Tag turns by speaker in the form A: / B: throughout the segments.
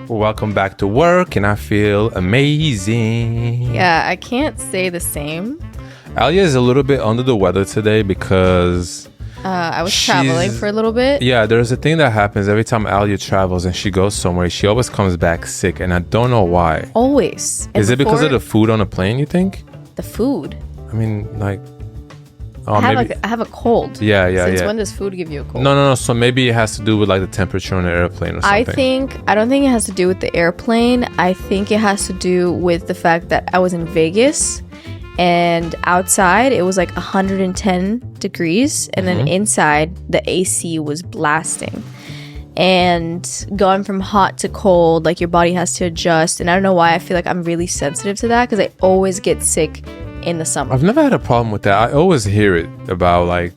A: Welcome back to work, and I feel amazing.
B: Yeah, I can't say the same.
A: Alia is a little bit under the weather today because
B: I was traveling for a little bit.
A: Yeah, there's a thing that happens every time Alia travels and she goes somewhere. She always comes back sick, and I don't know why.
B: Always. And
A: is it because of the food on the plane, you think?
B: The food?
A: I mean, like...
B: I have a cold.
A: Yeah.
B: Since when does food give you a cold?
A: No. So maybe it has to do with like the temperature on the airplane or something.
B: I don't think it has to do with the airplane. I think it has to do with the fact that I was in Vegas and outside it was like 110 degrees and then inside the AC was blasting. And going from hot to cold, like your body has to adjust. And I don't know why I feel like I'm really sensitive to that because I always get sick in the summer.
A: I've never had a problem with that. I always hear it about like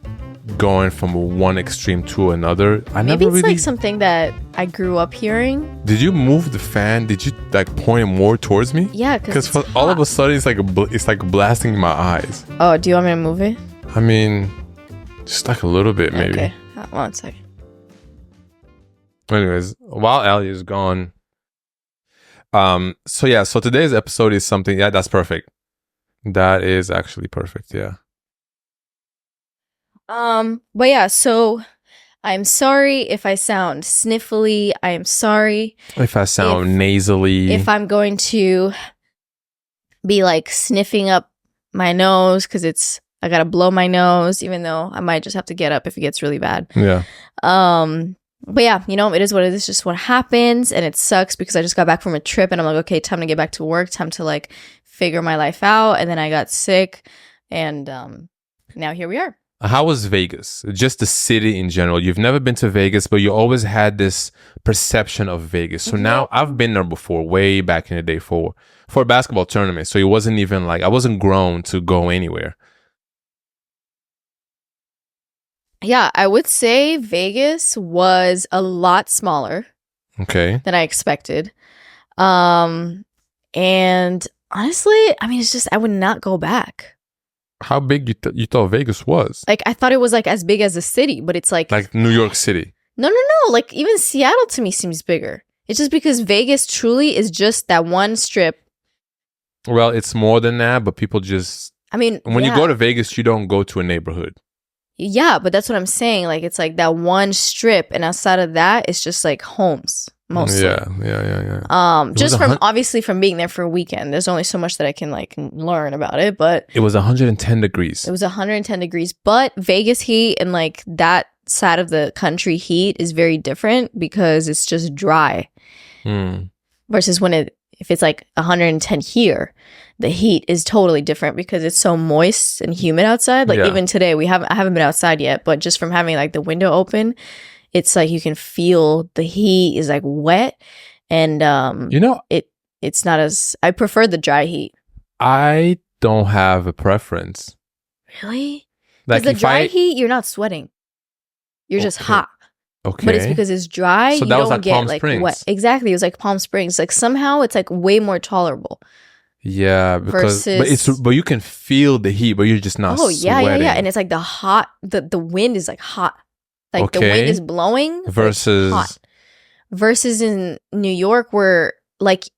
A: going from one extreme to another.
B: Maybe it's like something that I grew up hearing.
A: Did you move the fan? Did you like point it more towards me?
B: Yeah, because
A: all of a sudden it's like blasting my eyes.
B: Oh, do you want me to move it?
A: I mean, just like a little bit maybe.
B: Okay, 1 second.
A: Anyways, while Ali is gone, so today's episode is something. Yeah, that's perfect. That is actually perfect, yeah.
B: But yeah, so I'm sorry if I sound sniffly. I am sorry
A: if I sound nasally.
B: If I'm going to be like sniffing up my nose because I gotta blow my nose, even though I might just have to get up if it gets really bad.
A: Yeah.
B: But yeah, it is what it is. Just what happens, and it sucks because I just got back from a trip, and I'm like, okay, time to get back to work. Time to like figure my life out, and then I got sick, and now here we are.
A: How was Vegas? Just the city in general. You've never been to Vegas, but you always had this perception of Vegas. So now I've been there before, way back in the day for a basketball tournament. So it wasn't even like I wasn't grown to go anywhere.
B: Yeah, I would say Vegas was a lot smaller.
A: Okay.
B: Than I expected. And honestly, I mean, it's just, I would not go back.
A: How big you thought Vegas was?
B: Like, I thought it was like as big as a city, but it's like
A: New York City.
B: No. Like, even Seattle to me seems bigger. It's just because Vegas truly is just that one strip.
A: Well, it's more than that, but people just...
B: I mean,
A: when you go to Vegas, you don't go to a neighborhood.
B: Yeah, but that's what I'm saying. Like, it's like that one strip, and outside of that, it's just like homes. Mostly.
A: Yeah.
B: Just obviously from being there for a weekend, there's only so much that I can like learn about it, but
A: it was 110 degrees.
B: It was 110 degrees, but Vegas heat and like that side of the country heat is very different because it's just dry. Versus if it's like 110 here, the heat is totally different because it's so moist and humid outside. Like even today, I haven't been outside yet, but just from having like the window open, it's like you can feel the heat is like wet, and it's not as... I prefer the dry heat.
A: I don't have a preference.
B: Really? Like the dry heat, you're not sweating. You're just hot.
A: Okay.
B: But it's because it's dry.
A: So that was like Palm Springs.
B: Wet. Exactly. It was like Palm Springs. Like somehow it's like way more tolerable.
A: Yeah, because but you can feel the heat, but you're just not sweating.
B: Yeah. And it's like the wind is like hot. Like the wind is blowing
A: versus
B: hot. Versus in New York where like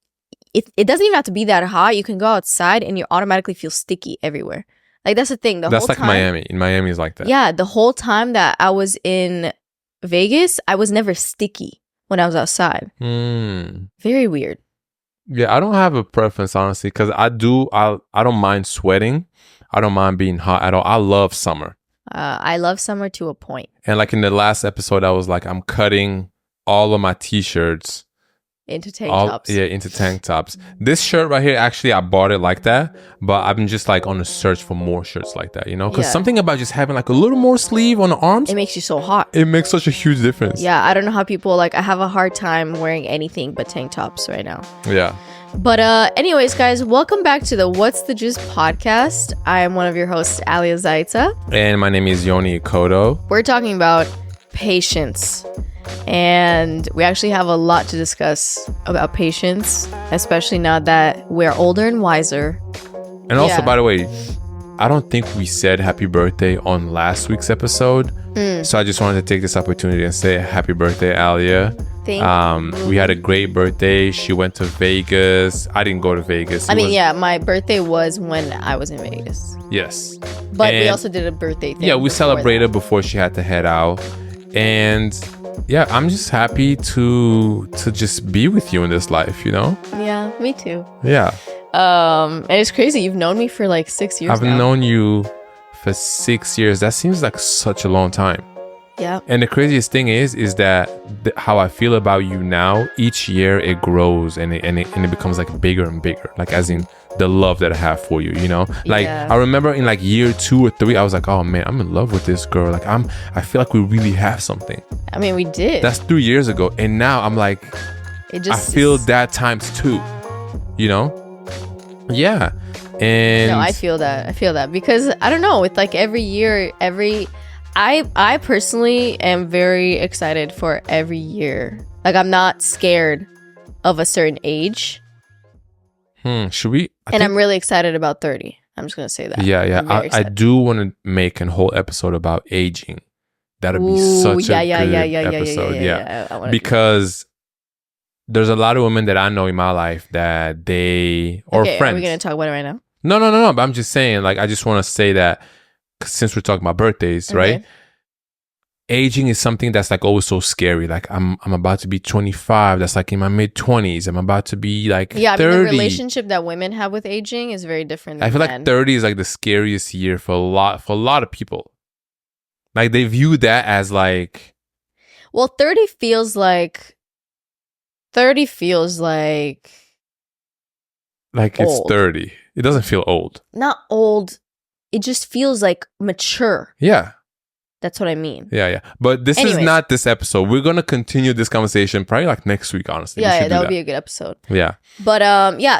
B: it doesn't even have to be that hot. You can go outside and you automatically feel sticky everywhere. Like that's the thing.
A: That's like Miami. In Miami is like that.
B: Yeah, the whole time that I was in Vegas, I was never sticky when I was outside. Very weird.
A: Yeah, I don't have a preference honestly because I don't mind sweating. I don't mind being hot at all. I love summer.
B: I love summer to a point.
A: And like in the last episode, I was like, I'm cutting all of my t-shirts
B: into tank tops.
A: Yeah, into tank tops. This shirt right here, actually, I bought it like that, but I've been just like on the search for more shirts like that, because something about just having like a little more sleeve on the arms,
B: it makes you so hot.
A: It makes such a huge difference.
B: Yeah, I don't know how people I have a hard time wearing anything but tank tops right now.
A: Yeah.
B: But anyways, guys, welcome back to the What's the Juice podcast. I am one of your hosts, Alia Zaitza.
A: And my name is Yoni Ikoto.
B: We're talking about patience. And we actually have a lot to discuss about patience, especially now that we're older and wiser.
A: And also, by the way, I don't think we said happy birthday on last week's episode. So I just wanted to take this opportunity and say happy birthday, Alia.
B: Thank
A: We had a great birthday. She went to Vegas. I didn't go to Vegas.
B: My birthday was when I was in Vegas.
A: Yes.
B: But we also did a birthday thing.
A: Yeah, we celebrated before she had to head out. And yeah, I'm just happy to just be with you in this life, you know?
B: Yeah, me too.
A: Yeah.
B: And it's crazy. You've known me for like 6 years
A: I've
B: now.
A: known you for 6 years. That seems like such a long time.
B: Yeah.
A: And the craziest thing is that how I feel about you now, each year it grows and it becomes like bigger and bigger. Like as in the love that I have for you, you know? Like I remember in like year 2 or 3, I was like, oh man, I'm in love with this girl. Like I feel like we really have something.
B: I mean, we did.
A: That's 3 years ago. And now I'm like, I feel that times 2, you know? Yeah. And
B: no, I feel that because I don't know, with like every year, I personally am very excited for every year. Like I'm not scared of a certain age.
A: Should we?
B: I'm really excited about 30. I'm just gonna say that.
A: Yeah. I do want to make a whole episode about aging. That'd be such a good episode. Yeah. Because there's a lot of women that I know in my life that friends.
B: Are we gonna talk about it right now?
A: No. But I'm just saying, like, I just want to say that since we're talking about birthdays, right? Aging is something that's like always so scary. Like I'm about to be 25. That's like in my mid 20s. I'm about to be like 30. I mean,
B: the relationship that women have with aging is very different than
A: I feel
B: men.
A: like 30 is like the scariest year for a lot of people. Like they view that as like,
B: well, 30 feels like
A: old. It's 30. It doesn't feel old.
B: Not old. It just feels like mature.
A: Yeah.
B: That's what I mean.
A: Yeah. But this is not this episode. We're going to continue this conversation probably like next week, honestly.
B: Yeah, that would be a good episode.
A: Yeah.
B: But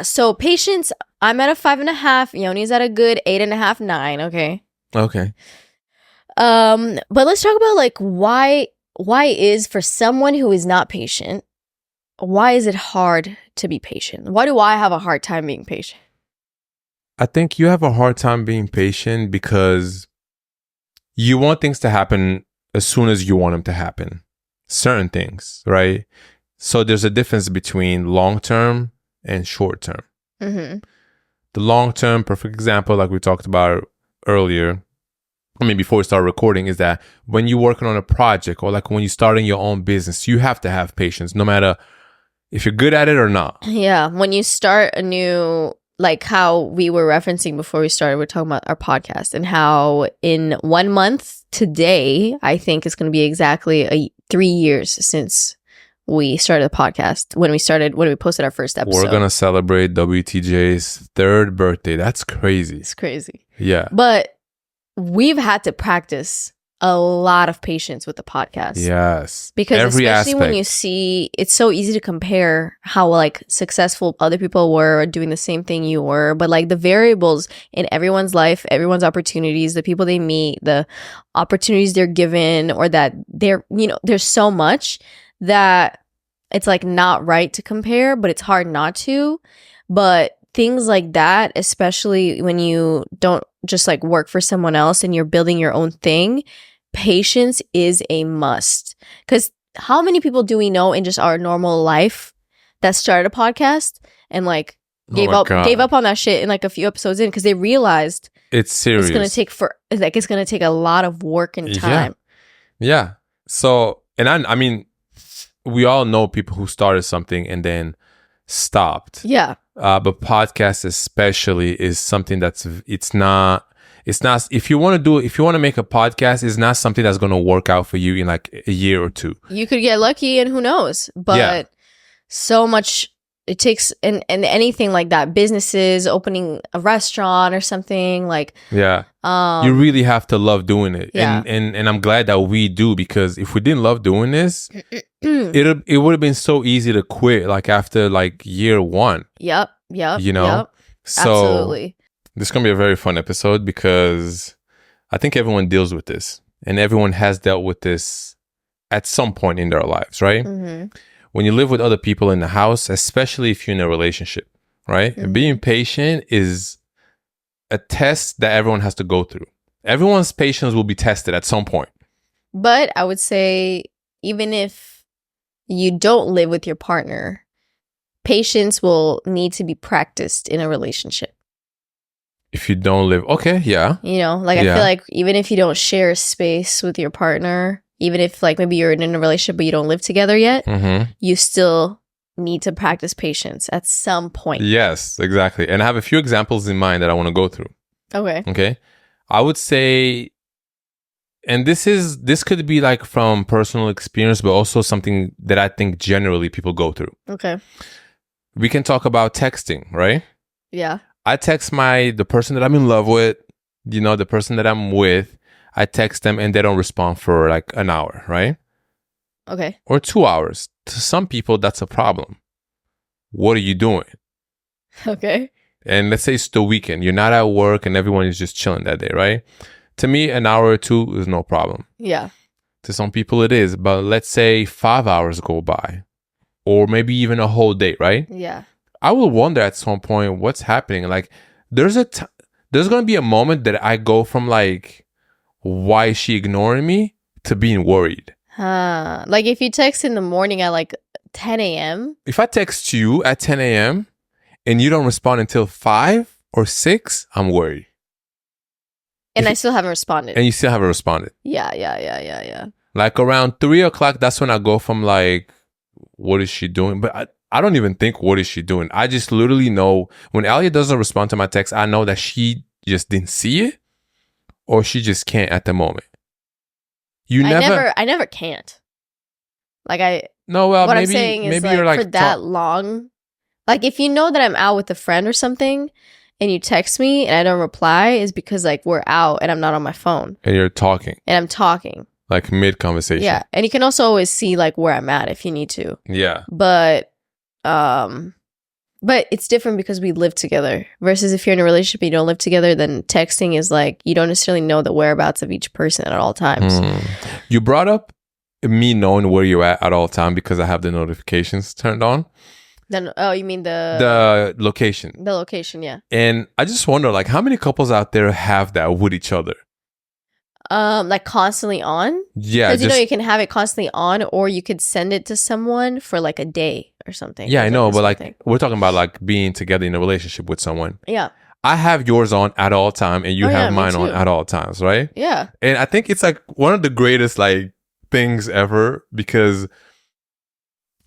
B: so patience, I'm at a 5.5. Yoni's at a good 8.5, 9. Okay. But let's talk about like why is, for someone who is not patient, why is it hard to be patient? Why do I have a hard time being patient?
A: I think you have a hard time being patient because you want things to happen as soon as you want them to happen. Certain things, right? So there's a difference between long term and short term.
B: Mm-hmm.
A: The long term, perfect example, like we talked about earlier, I mean, before we start recording, is that when you're working on a project or like when you're starting your own business, you have to have patience no matter if you're good at it or not.
B: Yeah. When you start a new, like how we were referencing before we started, we're talking about our podcast and how in 1 month today, I think it's going to be exactly 3 years since we started the podcast, when we posted our first episode.
A: We're going to celebrate WTJ's 3rd birthday. That's crazy.
B: It's crazy.
A: Yeah.
B: But we've had to practice a lot of patience with the podcast.
A: Yes.
B: Because especially when you see, it's so easy to compare how like successful other people were doing the same thing you were, but like the variables in everyone's life, everyone's opportunities, the people they meet, the opportunities they're given, or that they're, there's so much that it's like not right to compare, but it's hard not to. But things like that, especially when you don't just like work for someone else and you're building your own thing, patience is a must. Because how many people do we know in just our normal life that started a podcast and like gave up on that shit in like a few episodes in because they realized
A: it's serious.
B: It's gonna take a lot of work and time.
A: Yeah. So, and I mean, we all know people who started something and then stopped.
B: Yeah.
A: But podcast especially is something it's not if you want to make a podcast, it's not something that's going to work out for you in like a year or 2.
B: You could get lucky and who knows, but so much it takes, and anything like that, businesses, opening a restaurant or something like,
A: you really have to love doing it.
B: Yeah.
A: And I'm glad that we do, because if we didn't love doing this, it would have been so easy to quit like after like year 1.
B: Yep.
A: So
B: absolutely.
A: This is going to be a very fun episode because I think everyone deals with this and everyone has dealt with this at some point in their lives, right?
B: Mm-hmm.
A: When you live with other people in the house, especially if you're in a relationship, right?
B: Mm-hmm.
A: Being patient is a test that everyone has to go through. Everyone's patience will be tested at some point.
B: But I would say even if you don't live with your partner, patience will need to be practiced in a relationship.
A: If you don't live, okay, yeah.
B: You know, like I
A: Yeah.
B: feel like even if you don't share space with your partner, even if like maybe you're in a relationship but you don't live together yet, you still need to practice patience at some point.
A: Yes, exactly. And I have a few examples in mind that I want to go through. Okay. I would say, and this could be like from personal experience, but also something that I think generally people go through.
B: Okay.
A: We can talk about texting, right?
B: Yeah.
A: I text the person that I'm in love with, you know, the person that I'm with. I text them and they don't respond for like an hour, right?
B: Okay.
A: Or 2 hours. To some people, that's a problem. What are you doing?
B: Okay.
A: And let's say it's the weekend. You're not at work and everyone is just chilling that day, right? To me, an hour or two is no problem.
B: Yeah.
A: To some people, it is. But let's say 5 hours go by, or maybe even a whole day, right?
B: Yeah.
A: I will wonder at some point what's happening. Like, there's going to be a moment that I go from like, why is she ignoring me, to being worried.
B: Like if you text in the morning at like 10 a.m.
A: If I text you at 10 a.m. and you don't respond until 5 or 6, I'm worried.
B: And I still haven't responded.
A: And you still haven't responded.
B: Yeah.
A: Like around 3 o'clock, that's when I go from like, what is she doing? But I don't even think, what is she doing? I just literally know when Alia doesn't respond to my text, I know that she just didn't see it, or she just can't at the moment.
B: I never can't. Like
A: No, well,
B: what
A: maybe,
B: I'm saying is
A: maybe
B: like,
A: you're like
B: for that long, like if you know that I'm out with a friend or something and you text me and I don't reply, is because like we're out and I'm not on my phone.
A: And you're talking.
B: And I'm talking.
A: Like mid-conversation.
B: Yeah. And you can also always see like where I'm at if you need to.
A: Yeah.
B: But it's different because we live together versus if you're in a relationship and you don't live together, then texting is like you don't necessarily know the whereabouts of each person at all times.
A: You brought up me knowing where you're at all time because I have the notifications turned on.
B: Then you mean
A: the location?
B: The location, yeah.
A: And I just wonder, like, how many couples out there have that with each other?
B: Like constantly on?
A: Yeah.
B: Because you know you can have it constantly on, or you could send it to someone for like a day or something.
A: Yeah, I know, but like we're talking about like being together in a relationship with someone.
B: Yeah.
A: I have yours on at all time, and you have mine on at all times, right?
B: Yeah.
A: And I think it's like one of the greatest like things ever, because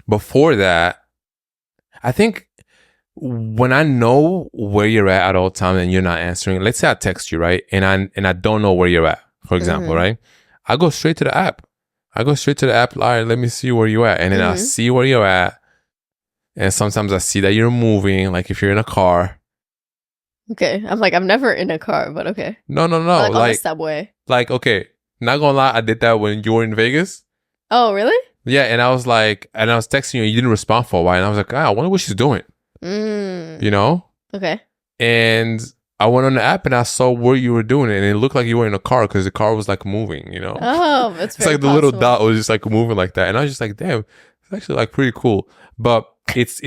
A: before that, I think when I know where you're at all time and you're not answering, let's say I text you, right? And I don't know where you're at, for example, right? I go straight to the app. All right, let me see where you're at. And then I see where you're at. And sometimes I see that you're moving, like if you're in a car.
B: Okay. I'm like, I'm never in a car, but okay.
A: No.
B: Like on the subway.
A: Like, okay, not gonna lie, I did that when you were in Vegas.
B: Oh, really?
A: Yeah, and I was texting you and you didn't respond for a while. And I was like, I wonder what she's doing. You know?
B: Okay.
A: And I went on the app and I saw where you were doing it. And it looked like you were in a car because the car was like moving, you know?
B: Oh, it's
A: like the little dot was just like moving like that. And I was just like, damn, it's actually like pretty cool. But it's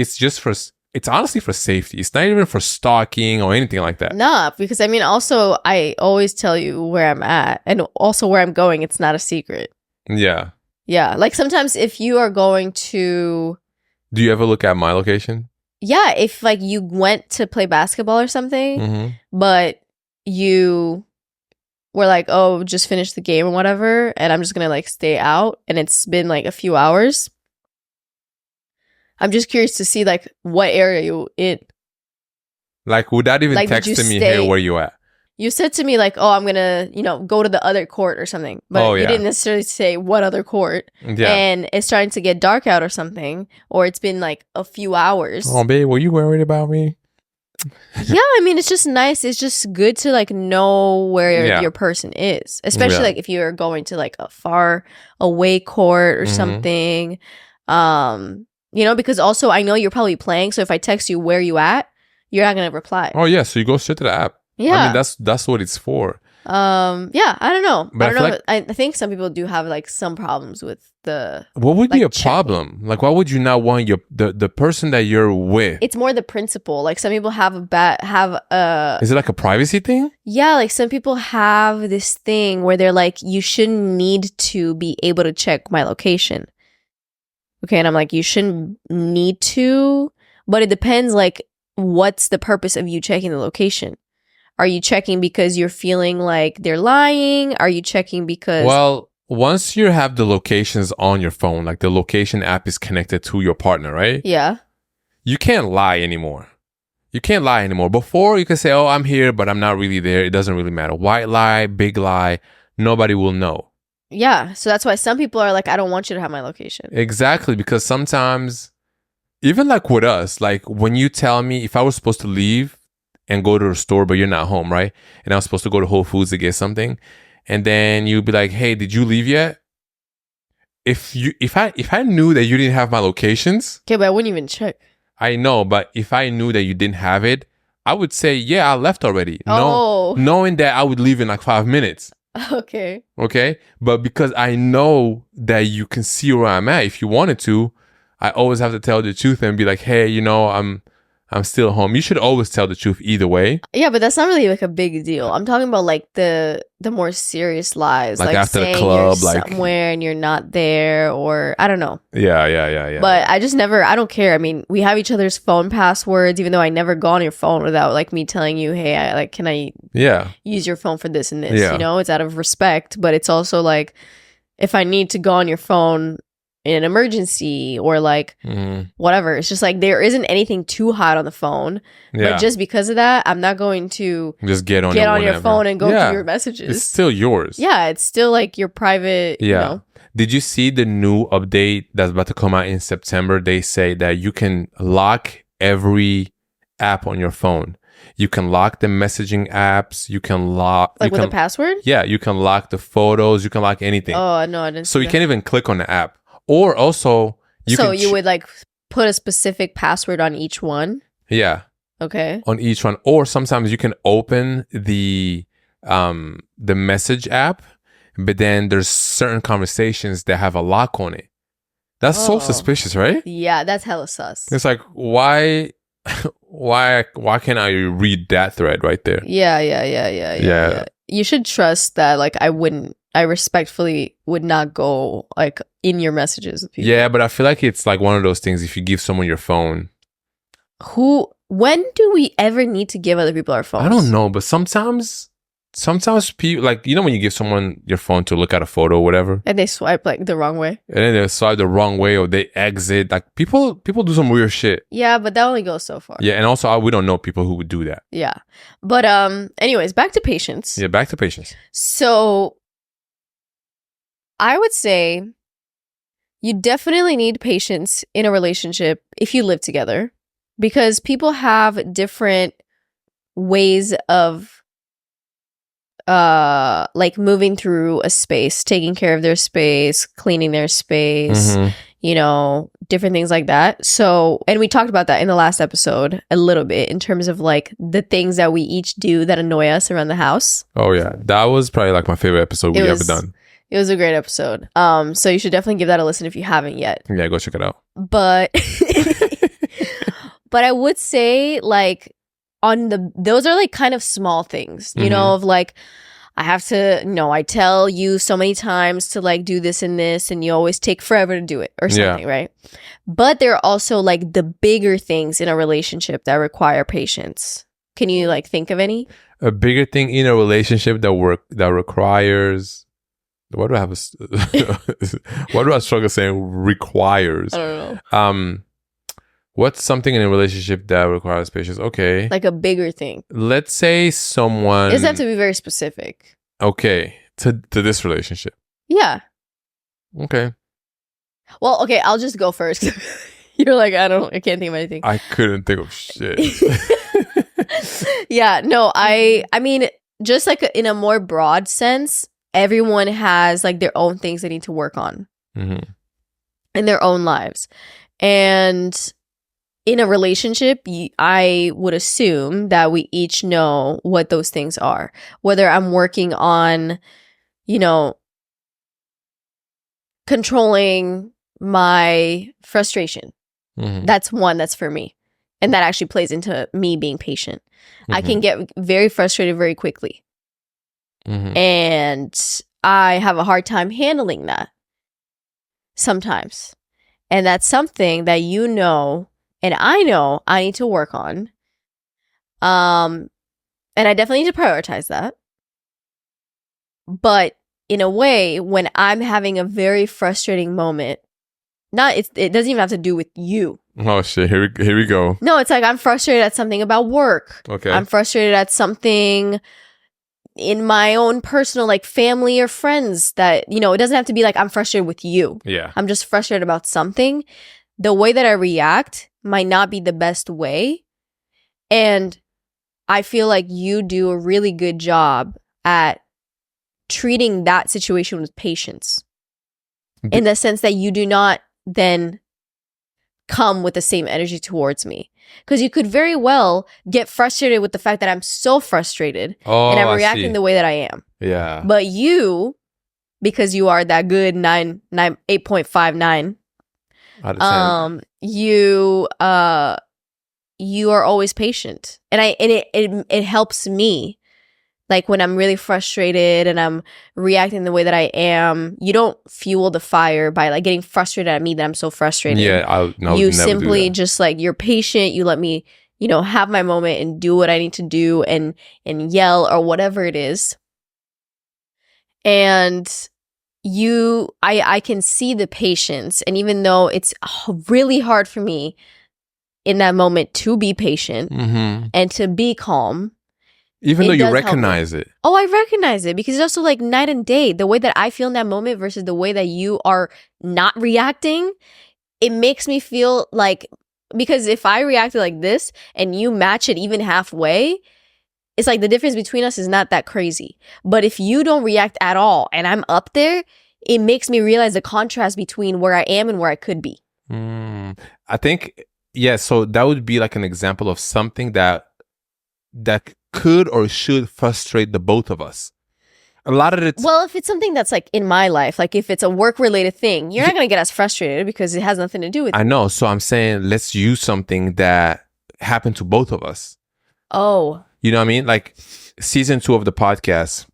A: honestly for safety. It's not even for stalking or anything like that.
B: Nah, because I mean, also, I always tell you where I'm at and also where I'm going. It's not a secret.
A: Yeah.
B: Yeah. Like sometimes if you are going to...
A: Do you ever look at my location?
B: Yeah. If like you went to play basketball or something, but you were like, oh, just finish the game or whatever, and I'm just going to like stay out and it's been like a few hours, I'm just curious to see like what area you in.
A: Like without even
B: like,
A: texting me, hey, where you at?
B: You said to me like, oh, I'm gonna, go to the other court or something. But you didn't necessarily say what other court.
A: Yeah.
B: And it's starting to get dark out or something. Or it's been like a few hours.
A: Oh, babe, were you worried about me?
B: Yeah, I mean, it's just nice. It's just good to like know where your person is. Especially like if you're going to like a far away court or something. Because also I know you're probably playing. So if I text you where you at, you're not going to reply.
A: Oh, yeah. So you go straight to the app.
B: Yeah.
A: I mean, that's what it's for.
B: Yeah, I don't know.
A: But
B: I think some people do have like some problems with the...
A: What would be a problem? Like, why would you not want the person that you're with?
B: It's more the principle. Like some people have
A: Is it like a privacy thing?
B: Yeah, like some people have this thing where they're like, you shouldn't need to be able to check my location. Okay, and I'm like, you shouldn't need to, but it depends, like, what's the purpose of you checking the location? Are you checking because you're feeling like they're lying? Are you checking because...
A: Well, once you have the locations on your phone, like the location app is connected to your partner, right?
B: Yeah.
A: You can't lie anymore. You can't lie anymore. Before, you could say, oh, I'm here, but I'm not really there. It doesn't really matter. White lie, big lie, nobody will know.
B: Yeah, so that's why some people are like, I don't want you to have my location.
A: Exactly, because sometimes, even like with us, like when you tell me if I was supposed to leave and go to the store, but you're not home, right? And I was supposed to go to Whole Foods to get something, and then you'd be like, "Hey, did you leave yet?" If I knew that you didn't have my locations,
B: Okay, but I wouldn't even check.
A: I know, but if I knew that you didn't have it, I would say, "Yeah, I left already."
B: Oh.
A: No, knowing that I would leave in like 5 minutes.
B: Okay.
A: Okay, but because I know that you can see where I'm at, if you wanted to, I always have to tell the truth and be like, "Hey, I'm still home." You should always tell the truth either way.
B: Yeah, but that's not really like a big deal. I'm talking about like the more serious lies,
A: Like
B: like
A: after the
B: saying
A: club,
B: you're
A: like-
B: somewhere and you're not there, or I don't know.
A: Yeah.
B: But I just never, I don't care. I mean, we have each other's phone passwords, even though I never go on your phone without like me telling you, hey, can I use your phone for this and this?
A: Yeah.
B: You know, it's out of respect, but it's also like if I need to go on your phone in an emergency or like whatever, it's just like there isn't anything too hot on the phone.
A: Yeah.
B: But just because of that, I'm not going to
A: Just get on
B: your phone and go through your messages.
A: It's still yours.
B: Yeah, it's still like your private, you know.
A: Did you see the new update that's about to come out in September? They say that you can lock every app on your phone. You can lock the messaging apps. You can lock...
B: Like with a password?
A: Yeah, you can lock the photos. You can lock anything.
B: Oh, no, I didn't
A: So
B: see
A: you
B: that.
A: can't even click on the app. Or also...
B: you would like put a specific password on each one?
A: Yeah.
B: Okay.
A: On each one. Or sometimes you can open the message app, but then there's certain conversations that have a lock on it. That's so suspicious, right?
B: Yeah, that's hella sus.
A: It's like, why can't I read that thread right there?
B: Yeah. You should trust that like I respectfully would not go like in your messages with people.
A: Yeah, but I feel like it's like one of those things, if you give someone your phone.
B: When do we ever need to give other people our phones?
A: I don't know, but sometimes people, like, you know, when you give someone your phone to look at a photo or whatever,
B: and they swipe like the wrong way.
A: and then they swipe the wrong way or they exit, like people do some weird shit.
B: Yeah, but that only goes so far.
A: Yeah, and also we don't know people who would do that.
B: Yeah. But anyways, back to patience.
A: Yeah, back to patience.
B: So I would say you definitely need patience in a relationship if you live together, because people have different ways of like moving through a space, taking care of their space, cleaning their space, you know, different things like that. So, and we talked about that in the last episode a little bit in terms of like the things that we each do that annoy us around the house.
A: Oh yeah, that was probably like my favorite episode we ever done.
B: It was a great episode. So you should definitely give that a listen if you haven't yet.
A: Yeah, go check it out.
B: But but I would say like those are like kind of small things, you know, of like I have to, I tell you so many times to like do this and this, and you always take forever to do it or something, right? But there are also like the bigger things in a relationship that require patience. Can you like think of any?
A: A bigger thing in a relationship that requires... Why do I have why do I struggle saying requires?
B: I don't know.
A: What's something in a relationship that requires patience? Okay.
B: Like a bigger thing.
A: Let's say someone...
B: It doesn't have to be very specific.
A: Okay. To this relationship.
B: Yeah.
A: Okay.
B: Well, okay, I'll just go first. You're like, I can't think of anything.
A: I couldn't think of shit.
B: Yeah, no, I mean, just like in a more broad sense, everyone has like their own things they need to work on in their own lives. And in a relationship, I would assume that we each know what those things are. Whether I'm working on, controlling my frustration. That's one that's for me. And that actually plays into me being patient. I can get very frustrated very quickly. And I have a hard time handling that sometimes. And that's something that you know and I know I need to work on. And I definitely need to prioritize that. But in a way, when I'm having a very frustrating moment, it doesn't even have to do with you.
A: Oh shit, here we go.
B: No, it's like I'm frustrated at something about work.
A: Okay.
B: I'm frustrated at something in my own personal, like, family or friends that, it doesn't have to be like I'm frustrated with you.
A: Yeah.
B: I'm just frustrated about something. The way that I react might not be the best way. And I feel like you do a really good job at treating that situation with patience, in the sense that you do not then come with the same energy towards me. Because you could very well get frustrated with the fact that I'm so frustrated and I'm reacting the way that I am.
A: Yeah.
B: But you, because you are that good 8.59, you are always patient. And it helps me. Like when I'm really frustrated and I'm reacting the way that I am, you don't fuel the fire by like getting frustrated at me that I'm so frustrated.
A: Yeah,
B: you simply just like, you're patient. You let me, have my moment and do what I need to do and yell or whatever it is. And I can see the patience. And even though it's really hard for me in that moment to be patient and to be calm,
A: even though you recognize it.
B: Oh, I recognize it because it's also like night and day. The way that I feel in that moment versus the way that you are not reacting, it makes me feel like, because if I reacted like this and you match it even halfway, it's like the difference between us is not that crazy. But if you don't react at all and I'm up there, it makes me realize the contrast between where I am and where I could be.
A: I think, yeah, so that would be like an example of something that could or should frustrate the both of us. A lot of it.
B: Well, if it's something that's like in my life, like if it's a work-related thing, you're not going to get us frustrated because it has nothing to do with
A: I know. So I'm saying let's use something that happened to both of us.
B: Oh.
A: You know what I mean? Like season 2 of the podcast,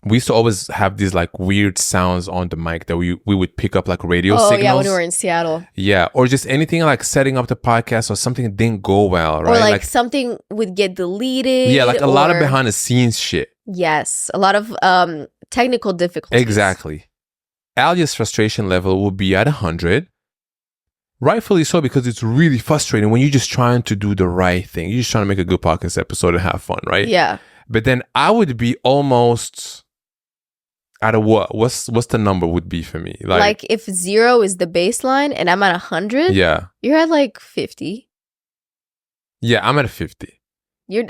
A: we used to always have these like weird sounds on the mic that we would pick up like radio signals. Oh yeah,
B: when we were in Seattle.
A: Yeah, or just anything like setting up the podcast or something didn't go well, right?
B: Or like something would get deleted.
A: Yeah, like a lot of behind the scenes shit.
B: Yes, a lot of technical difficulties.
A: Exactly. Alia's frustration level will be at 100. Rightfully so, because it's really frustrating when you're just trying to do the right thing. You're just trying to make a good podcast episode and have fun, right?
B: Yeah.
A: But then I would be almost out of what? What's the number would be for me?
B: Like if 0 is the baseline and I'm at 100,
A: yeah,
B: you're at like 50.
A: Yeah, I'm at 50.
B: You're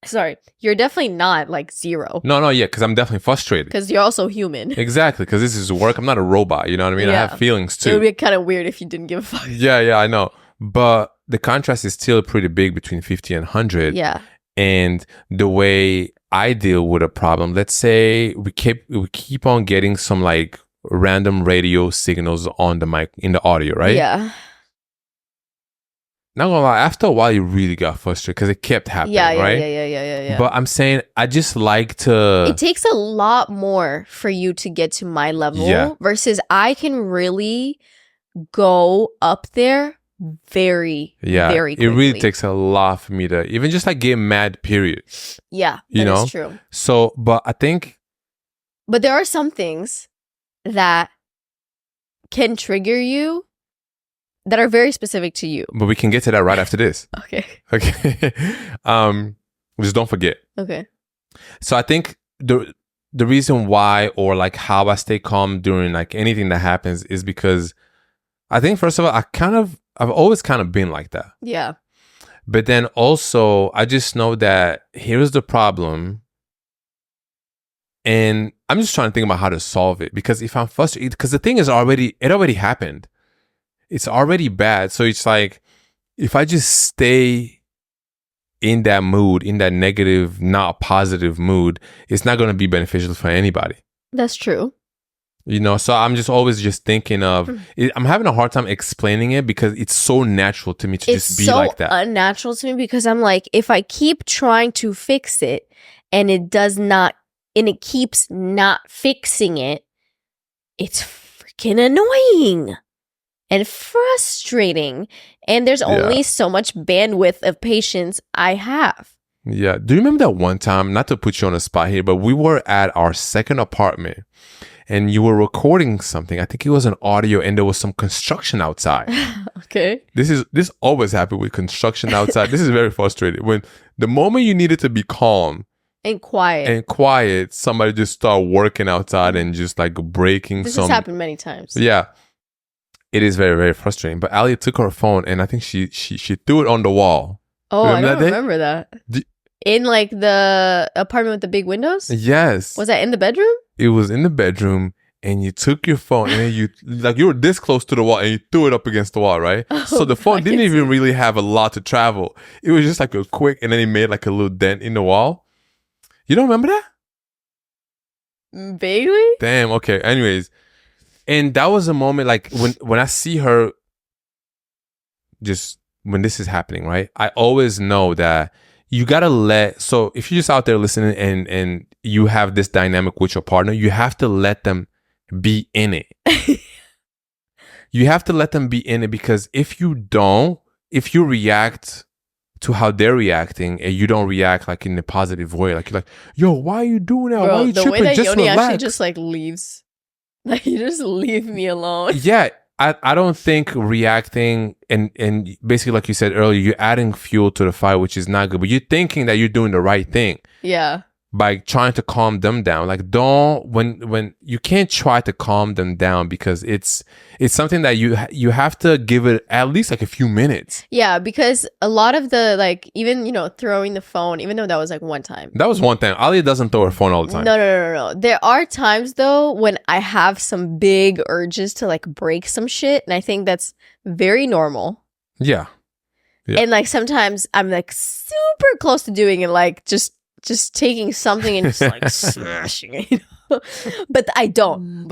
B: sorry, you're definitely not like 0.
A: No, yeah, because I'm definitely frustrated.
B: Because you're also human.
A: Exactly, because this is work. I'm not a robot. You know what I mean?
B: Yeah.
A: I have feelings too.
B: It would be kind of weird if you didn't give a fuck.
A: Yeah, I know. But the contrast is still pretty big between 50 and 100.
B: Yeah.
A: And the way I deal with a problem, let's say we keep on getting some like random radio signals on the mic in the audio, right?
B: Yeah.
A: Not gonna lie, after a while you really got frustrated because it kept happening, right?
B: Yeah.
A: But I'm saying I just like to.
B: It takes a lot more for you to get to my level versus I can really go up there very quickly.
A: It really takes a lot for me to even just like get mad, period.
B: Yeah,
A: you know?
B: Is true.
A: So, but I think.
B: But there are some things that can trigger you that are very specific to you.
A: But we can get to that right after this.
B: Okay.
A: Just don't forget.
B: Okay.
A: So I think the reason why or like how I stay calm during like anything that happens is because I think first of all, I've always kind of been like that.
B: Yeah.
A: But then also I just know that here's the problem. And I'm just trying to think about how to solve it, because if I'm frustrated, because the thing is it already happened. It's already bad. So it's like, if I just stay in that mood, in that negative, not positive mood, it's not going to be beneficial for anybody.
B: That's true.
A: You know, so I'm just always just thinking of, I'm having a hard time explaining it because it's so natural to me to just be like that.
B: It's so unnatural to me because I'm like, if I keep trying to fix it and it keeps not fixing it, it's freaking annoying. and frustrating. And there's only so much bandwidth of patience I have.
A: Yeah. Do you remember that one time, not to put you on the spot here, but we were at our second apartment and you were recording something. I think it was an audio and there was some construction outside.
B: Okay.
A: This always happened with construction outside. This is very frustrating. When the moment you needed to be calm
B: and quiet,
A: somebody just start working outside and just like breaking
B: This has happened many times.
A: Yeah. It is very, very frustrating. But Ali took her phone and I think she threw it on the wall.
B: Oh,
A: remember
B: I don't remember that. In like the apartment with the big windows?
A: Yes.
B: Was that in the bedroom?
A: It was in the bedroom and you took your phone and then you were this close to the wall and you threw it up against the wall, right? So the phone didn't even really have a lot to travel. It was just like a quick, and then it made like a little dent in the wall. You don't remember that?
B: Vaguely?
A: Damn, okay. Anyways, and that was a moment like when I see her just when this is happening, right? I always know that you gotta so if you're just out there listening and you have this dynamic with your partner, you have to let them be in it. You have to let them be in it, because if you react to how they're reacting and you don't react like in a positive way, like you're like, yo, why are you doing that?
B: Bro,
A: why are you
B: the
A: tripping?
B: way that
A: Just
B: Yoni
A: relax.
B: actually just like leaves. Like, you just leave me alone.
A: Yeah. I don't think reacting and basically, like you said earlier, you're adding fuel to the fire, which is not good, but you're thinking that you're doing the right thing.
B: Yeah.
A: By trying to calm them down. Like, when you can't try to calm them down, because it's something that you have to give it at least like a few minutes.
B: Yeah, because a lot of the, like, even, throwing the phone, even though that was like one time.
A: That was one time. Ali doesn't throw her phone all the time.
B: No. There are times though when I have some big urges to like break some shit, and I think that's very normal.
A: Yeah.
B: And like sometimes I'm like super close to doing it, like just taking something and just like smashing it, but I don't.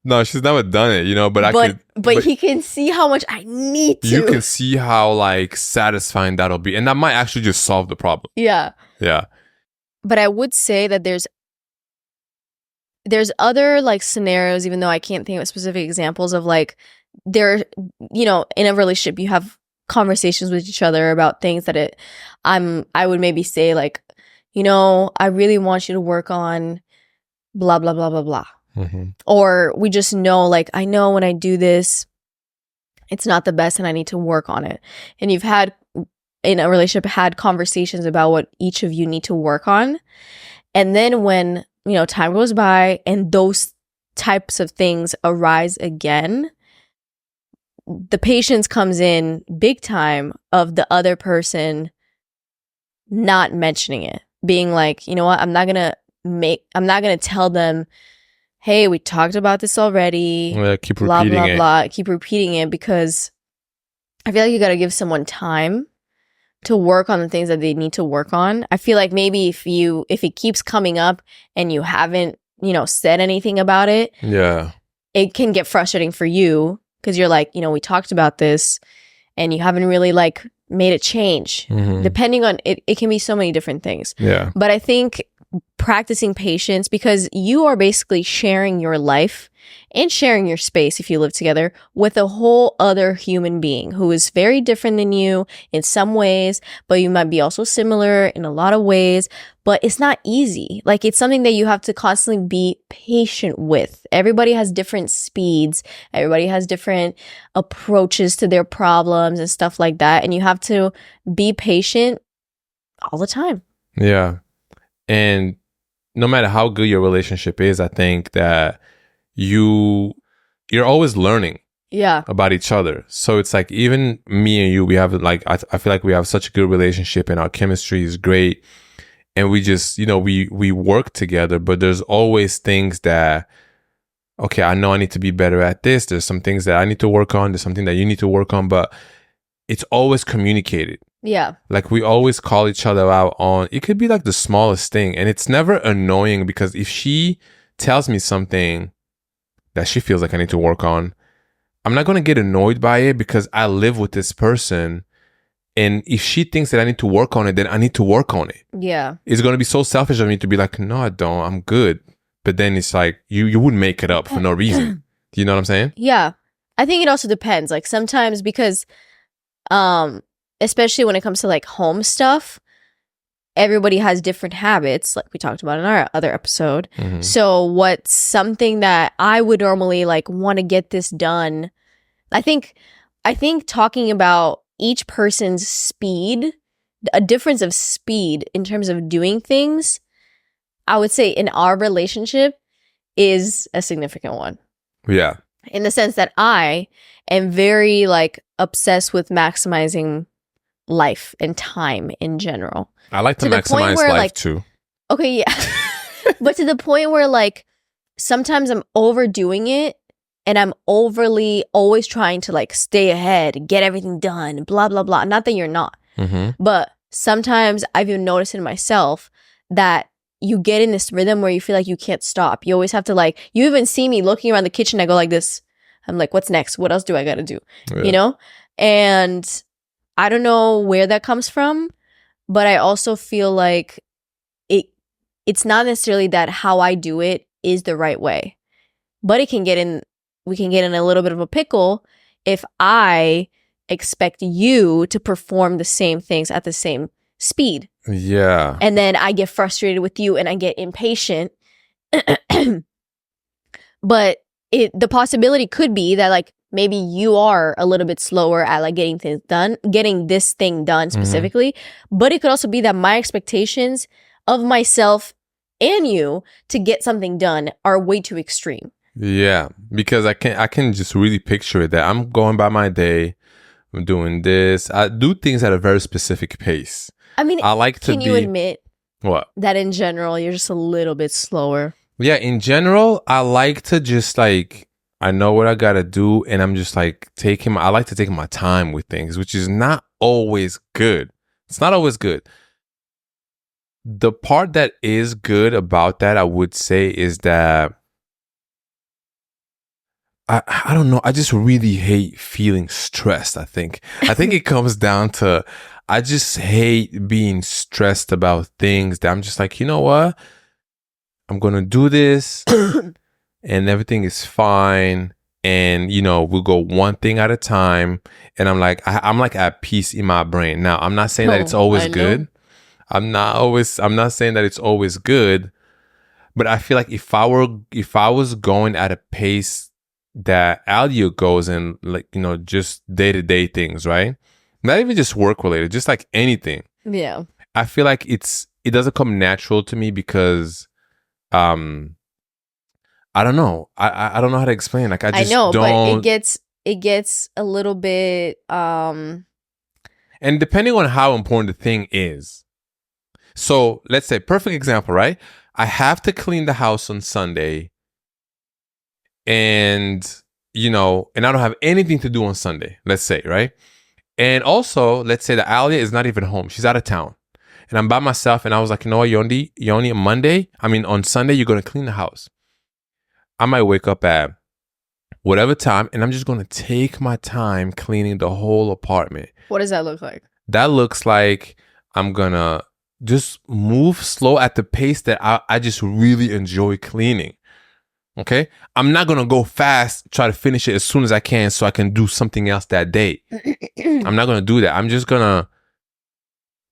A: No, she's never done it,
B: but he can see how much I need to.
A: You can see how like satisfying that'll be, and that might actually just solve the problem.
B: Yeah. But I would say that there's other like scenarios, even though I can't think of specific examples of like there, in a relationship you have conversations with each other about things that I would maybe say like, I really want you to work on blah, blah, blah, blah, blah.
A: Mm-hmm.
B: Or we just know, like, I know when I do this, it's not the best and I need to work on it. And you've had, in a relationship, had conversations about what each of you need to work on. And then when, time goes by and those types of things arise again, the patience comes in big time of the other person not mentioning it. Being like, you know what, I'm not gonna tell them, hey, we talked about this already.
A: Yeah, keep
B: blah,
A: repeating
B: blah,
A: it.
B: blah. Keep repeating it, because I feel like you gotta give someone time to work on the things that they need to work on. I feel like maybe if it keeps coming up and you haven't, said anything about it,
A: yeah,
B: it can get frustrating for you, because you're like, we talked about this and you haven't really like made a change.
A: Mm-hmm.
B: Depending on it can be so many different things.
A: Yeah.
B: But I think practicing patience, because you are basically sharing your life and sharing your space, if you live together, with a whole other human being who is very different than you in some ways, but you might be also similar in a lot of ways. But it's not easy. Like, it's something that you have to constantly be patient with. Everybody has different speeds. Everybody has different approaches to their problems and stuff like that. And you have to be patient all the time.
A: Yeah. And no matter how good your relationship is, I think that you're always learning about each other. So it's like, even me and you, we have like, I feel like we have such a good relationship and our chemistry is great. And we just, we work together, but there's always things that, okay, I know I need to be better at this. There's some things that I need to work on. There's something that you need to work on, but it's always communicated.
B: Yeah.
A: Like, we always call each other out on, it could be like the smallest thing. And it's never annoying, because if she tells me something that she feels like I need to work on, I'm not going to get annoyed by it, because I live with this person. And if she thinks that I need to work on it, then I need to work on it.
B: Yeah.
A: It's going to be so selfish of me to be like, no, I don't. I'm good. But then it's like, you would make it up for no reason. Do you know what I'm saying?
B: Yeah. I think it also depends. Like sometimes because, especially when it comes to like home stuff, everybody has different habits, like we talked about in our other episode.
A: Mhm.
B: So what's something that I would normally like want to get this done? I think talking about each person's speed, a difference of speed in terms of doing things, I would say in our relationship is a significant one.
A: Yeah.
B: In the sense that I am very like obsessed with maximizing life and time in general.
A: I like to
B: To the point
A: maximize
B: where,
A: life
B: like-
A: too.
B: Okay, yeah. But to the point where like sometimes I'm overdoing it and I'm overly always trying to like stay ahead, get everything done, blah, blah, blah. Not that you're not,
A: Mm-hmm.
B: but sometimes I've even noticed in myself that you get in this rhythm where you feel like you can't stop. You always have to like, you even see me looking around the kitchen, I go like this. I'm like, what's next? What else do I got to do?
A: Yeah.
B: You know? And I don't know where that comes from, but I also feel like it's not necessarily that how I do it is the right way. But we can get in a little bit of a pickle if I expect you to perform the same things at the same speed.
A: Yeah.
B: And then I get frustrated with you and I get impatient. But the possibility could be that like maybe you are a little bit slower at like getting this thing done specifically. But it could also be that my expectations of myself and you to get something done are way too extreme.
A: Yeah, because I can just really picture it that I'm going by my day, I'm doing this. I do things at a very specific pace.
B: I mean,
A: I like to
B: can you admit
A: what?
B: that in general you're just a little bit slower?
A: Yeah, in general, I like to just like I know what I gotta do, and I'm just like I like to take my time with things, which is not always good. It's not always good. The part that is good about that, I would say, is that I don't know. I just really hate feeling stressed. I think it comes down to I just hate being stressed about things that I'm just like, you know what? I'm going to do this and everything is fine. And, you know, we'll go one thing at a time. And I'm like, I'm like at peace in my brain. Now, I'm not saying that it's always good. I'm not saying that it's always good. But I feel like if I was going at a pace that Alia goes in, like, you know, just day-to-day things, right? Not even just work related, just like anything.
B: Yeah.
A: I feel like it doesn't come natural to me because I don't know. I don't know how to explain. Like I just don't.
B: But it gets a little bit
A: And depending on how important the thing is. So let's say, perfect example, right? I have to clean the house on Sunday. And, you know, and I don't have anything to do on Sunday, let's say, right? And also, let's say that Alia is not even home. She's out of town. And I'm by myself. And I was like, you know what, Yoni, on Sunday, you're going to clean the house. I might wake up at whatever time, and I'm just going to take my time cleaning the whole apartment.
B: What does that look like?
A: That looks like I'm going to just move slow at the pace that I just really enjoy cleaning. Okay? I'm not going to go fast, try to finish it as soon as I can so I can do something else that day. I'm not going to do that. I'm just going to,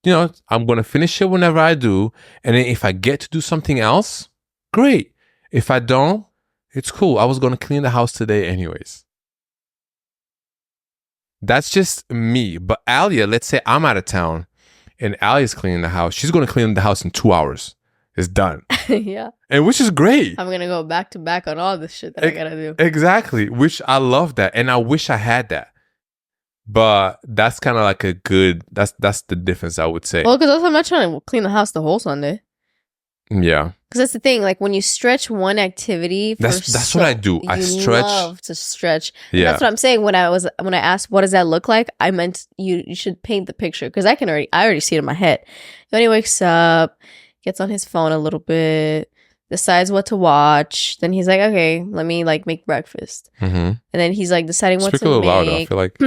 A: you know, I'm going to finish it whenever I do. And then if I get to do something else, great. If I don't, it's cool. I was going to clean the house today anyways. That's just me. But Alia, let's say I'm out of town and Alia's cleaning the house. She's going to clean the house in 2 hours. It's done.
B: Yeah.
A: And which is great.
B: I'm going to go back to back on all this shit that I got to do.
A: Exactly. Which I love that. And I wish I had that. But that's kind of like a good, that's the difference, I would say.
B: Well, because I'm not trying to clean the house the whole Sunday.
A: Yeah.
B: Because that's the thing. Like when you stretch one activity,
A: that's what I do. I stretch.
B: Love to stretch.
A: Yeah.
B: And that's what I'm saying. When I asked, what does that look like? I meant you should paint the picture because I already see it in my head. Then he wakes up, gets on his phone a little bit, decides what to watch. Then he's like, okay, let me like make breakfast.
A: Mm-hmm.
B: And then he's like deciding what
A: Speak
B: to
A: a little
B: make.
A: louder. I feel like.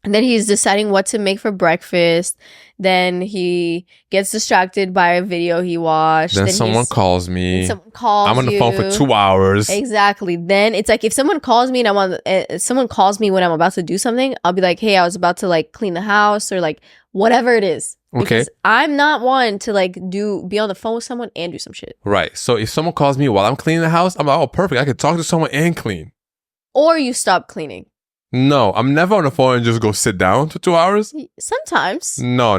B: And then he's deciding what to make for breakfast. Then he gets distracted by a video he watched.
A: Then someone calls me.
B: Someone calls
A: I'm on the
B: you.
A: phone for 2 hours.
B: Exactly. Then it's like if someone calls me and someone calls me when I'm about to do something, I'll be like, hey, I was about to like clean the house or like whatever it is.
A: Okay.
B: Because I'm not one to like be on the phone with someone and do some shit.
A: Right. So if someone calls me while I'm cleaning the house, I'm like, oh, perfect. I could talk to someone and clean.
B: Or you stop cleaning.
A: No, I'm never on the phone and just go sit down for 2 hours.
B: Sometimes.
A: No.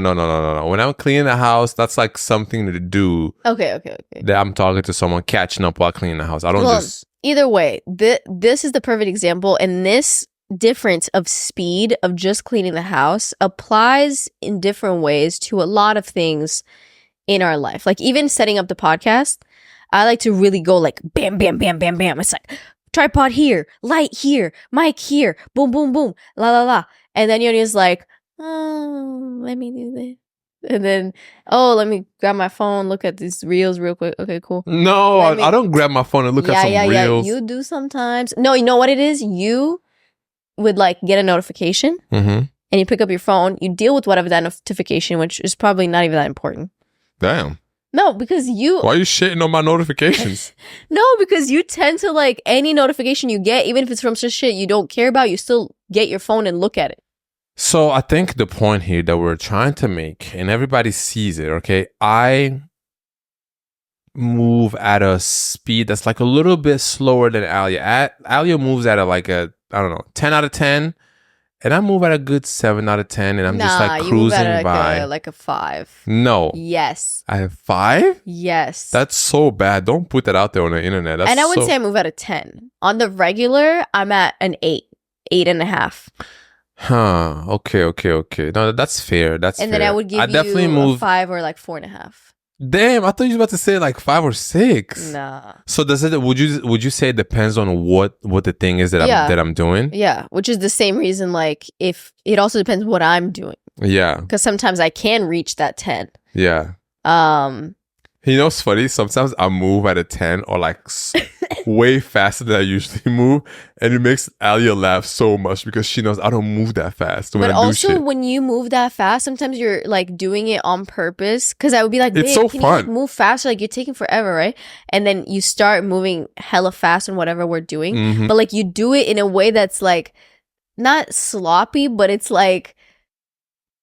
A: When I'm cleaning the house, that's like something to do.
B: Okay.
A: That I'm talking to someone, catching up while cleaning the house. I don't just...
B: Either way, this is the perfect example. And this difference of speed of just cleaning the house applies in different ways to a lot of things in our life. Like even setting up the podcast, I like to really go like bam, bam, bam, bam, bam. It's like tripod here, light here, mic here, boom, boom, boom, la, la, la. And then Yoni's like, oh, let me do this. And then, oh, let me grab my phone, look at these reels real quick. Okay, cool.
A: No, I don't grab my phone and look at some reels.
B: Yeah, you do sometimes. No, you know what it is? You would like get a notification and you pick up your phone, you deal with whatever that notification, which is probably not even that important.
A: Damn.
B: No, because you...
A: Why are you shitting on my notifications?
B: No, because you tend to like any notification you get, even if it's from some shit you don't care about, you still get your phone and look at it.
A: So I think the point here that we're trying to make, and everybody sees it, okay? I move at a speed that's like a little bit slower than Alia. Alia moves at like a, I don't know, 10 out of 10. And I move at a good 7 out of 10. And I'm just like cruising
B: you move at
A: by.
B: Like a 5.
A: No.
B: Yes.
A: I have 5?
B: Yes.
A: That's so bad. Don't put that out there on the internet. That's
B: and I would say I move at a 10. On the regular, I'm at an 8, 8.5.
A: Huh. Okay. No, that's fair. That's fair.
B: And then I would give
A: definitely
B: you
A: move...
B: a 5 or like 4.5.
A: Damn, I thought you were about to say like 5 or 6.
B: Nah.
A: So does it? Would you say it depends on what the thing is that I'm doing?
B: Yeah, which is the same reason. Like if it also depends what I'm doing.
A: Yeah.
B: Because sometimes I can reach that 10.
A: Yeah. You know what's funny? Sometimes I move at a 10 or like way faster than I usually move. And it makes Alia laugh so much because she knows I don't move that fast when
B: but
A: I do
B: also
A: shit.
B: When you move that fast, sometimes you're like doing it on purpose. Because I would be like,
A: it's so
B: can
A: fun.
B: You move faster? Like you're taking forever, right? And then you start moving hella fast on whatever we're doing. But like you do it in a way that's like not sloppy, but it's like